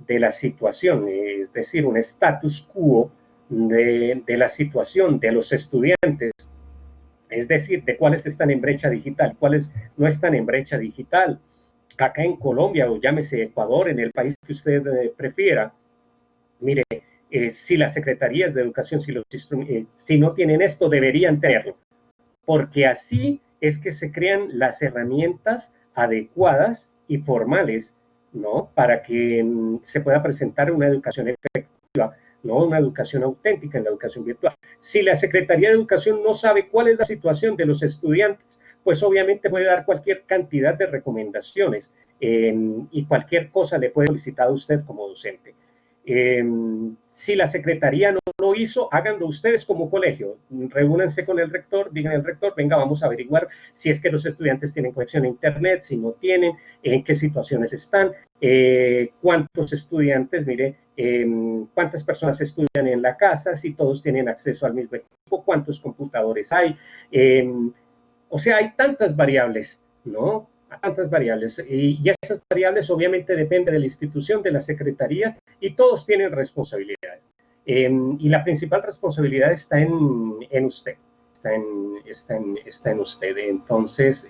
de la situación, es decir, un status quo de la situación de los estudiantes, es decir, de cuáles están en brecha digital, cuáles no están en brecha digital, acá en Colombia o llámese Ecuador, en el país que usted prefiera, mire, si las secretarías de educación, si no tienen esto, deberían tenerlo, porque así es que se crean las herramientas adecuadas y formales, ¿no? Para que se pueda presentar una educación efectiva, no una educación auténtica en la educación virtual. Si la Secretaría de Educación no sabe cuál es la situación de los estudiantes, pues obviamente puede dar cualquier cantidad de recomendaciones y cualquier cosa le puede solicitar a usted como docente. Si la Secretaría no lo hizo, háganlo ustedes como colegio, reúnanse con el rector, digan al rector, venga, vamos a averiguar si es que los estudiantes tienen conexión a internet, si no tienen, en qué situaciones están, cuántos estudiantes, mire, cuántas personas estudian en la casa, si todos tienen acceso al mismo equipo, cuántos computadores hay, o sea, hay tantas variables, ¿no? Tantas variables, y esas variables obviamente dependen de la institución, de las secretarías, y todos tienen responsabilidades. Y la principal responsabilidad está en usted, está en usted. Entonces,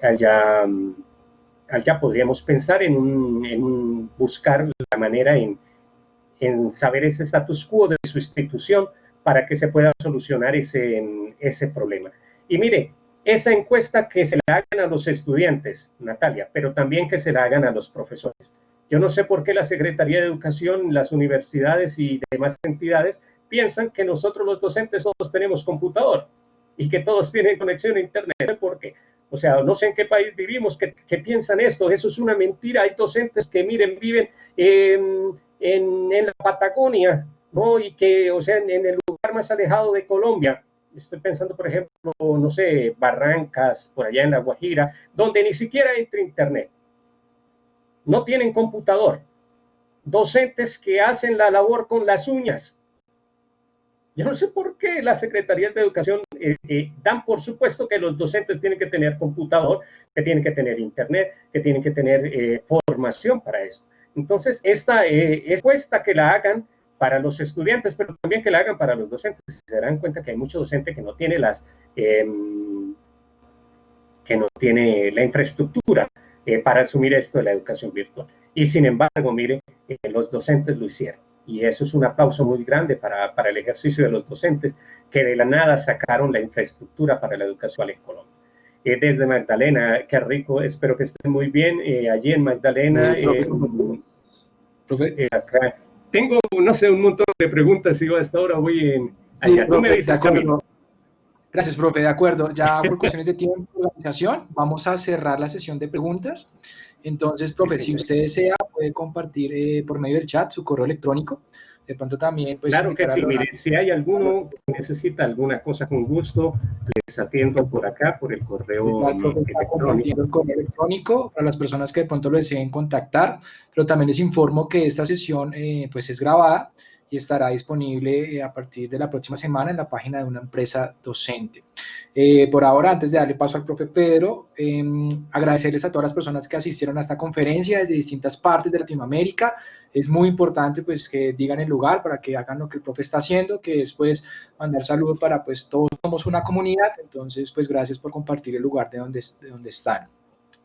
allá podríamos pensar en buscar la manera en saber ese status quo de su institución para que se pueda solucionar ese problema. Y mire, esa encuesta que se la hagan a los estudiantes, Natalia, pero también que se la hagan a los profesores. Yo no sé por qué la Secretaría de Educación, las universidades y demás entidades piensan que nosotros los docentes todos tenemos computador y que todos tienen conexión a internet. No sé por qué. O sea, no sé en qué país vivimos que piensan esto. Eso es una mentira. Hay docentes que, miren, viven en la Patagonia, ¿no? Y que, o sea, en el lugar más alejado de Colombia. Estoy pensando, por ejemplo, no sé, Barrancas, por allá en La Guajira, donde ni siquiera entra internet. No tienen computador. Docentes que hacen la labor con las uñas. Yo no sé por qué las secretarías de educación dan por supuesto que los docentes tienen que tener computador, que tienen que tener internet, que tienen que tener formación para esto. Entonces, esta encuesta que la hagan para los estudiantes, pero también que la hagan para los docentes. Se darán cuenta que hay muchos docentes que no tiene la infraestructura para asumir esto de la educación virtual. Y sin embargo, mire, los docentes lo hicieron. Y eso es un aplauso muy grande para el ejercicio de los docentes, que de la nada sacaron la infraestructura para la educación en Colombia. Desde Magdalena, qué rico, espero que estén muy bien allí en Magdalena. Profe. Acá. Tengo, no sé, un montón de preguntas y yo hasta ahora voy allá. Sí, Tú me dices, Camilo. Gracias, profe, de acuerdo. Ya por cuestiones de tiempo y organización, vamos a cerrar la sesión de preguntas. Entonces, profe, sí, si usted desea, puede compartir por medio del chat su correo electrónico. De pronto también, pues... Claro que sí, mire, si hay alguno que necesita alguna cosa con gusto, les atiendo por acá, por el correo electrónico. El correo electrónico para las personas que de pronto lo deseen contactar, pero también les informo que esta sesión pues es grabada y estará disponible a partir de la próxima semana en la página de una empresa docente. Por ahora, antes de darle paso al profe Pedro, agradecerles a todas las personas que asistieron a esta conferencia desde distintas partes de Latinoamérica. Es muy importante pues que digan el lugar para que hagan lo que el profe está haciendo, que después mandar saludos para pues todos somos una comunidad, entonces pues gracias por compartir el lugar de donde están.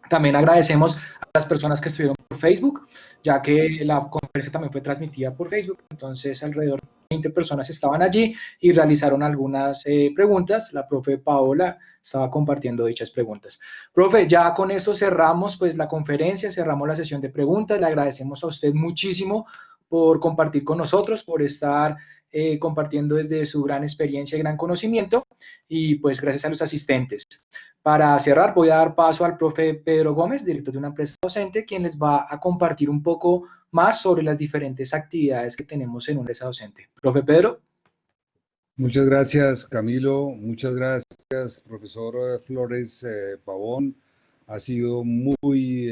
También agradecemos a las personas que estuvieron por Facebook, ya que la conferencia también fue transmitida por Facebook, entonces alrededor de 20 personas estaban allí y realizaron algunas preguntas. La profe Paola estaba compartiendo dichas preguntas. Profe, ya con esto cerramos pues la conferencia, cerramos la sesión de preguntas. Le agradecemos a usted muchísimo por compartir con nosotros, por estar compartiendo desde su gran experiencia y gran conocimiento, y pues gracias a los asistentes. Para cerrar, voy a dar paso al profe Pedro Gómez, director de una empresa docente, quien les va a compartir un poco más sobre las diferentes actividades que tenemos en una empresa docente. Profe Pedro. Muchas gracias, Camilo. Muchas gracias, profesor Flores Pavón. Ha sido muy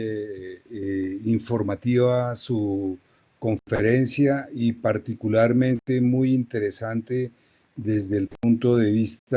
informativa su conferencia y particularmente muy interesante desde el punto de vista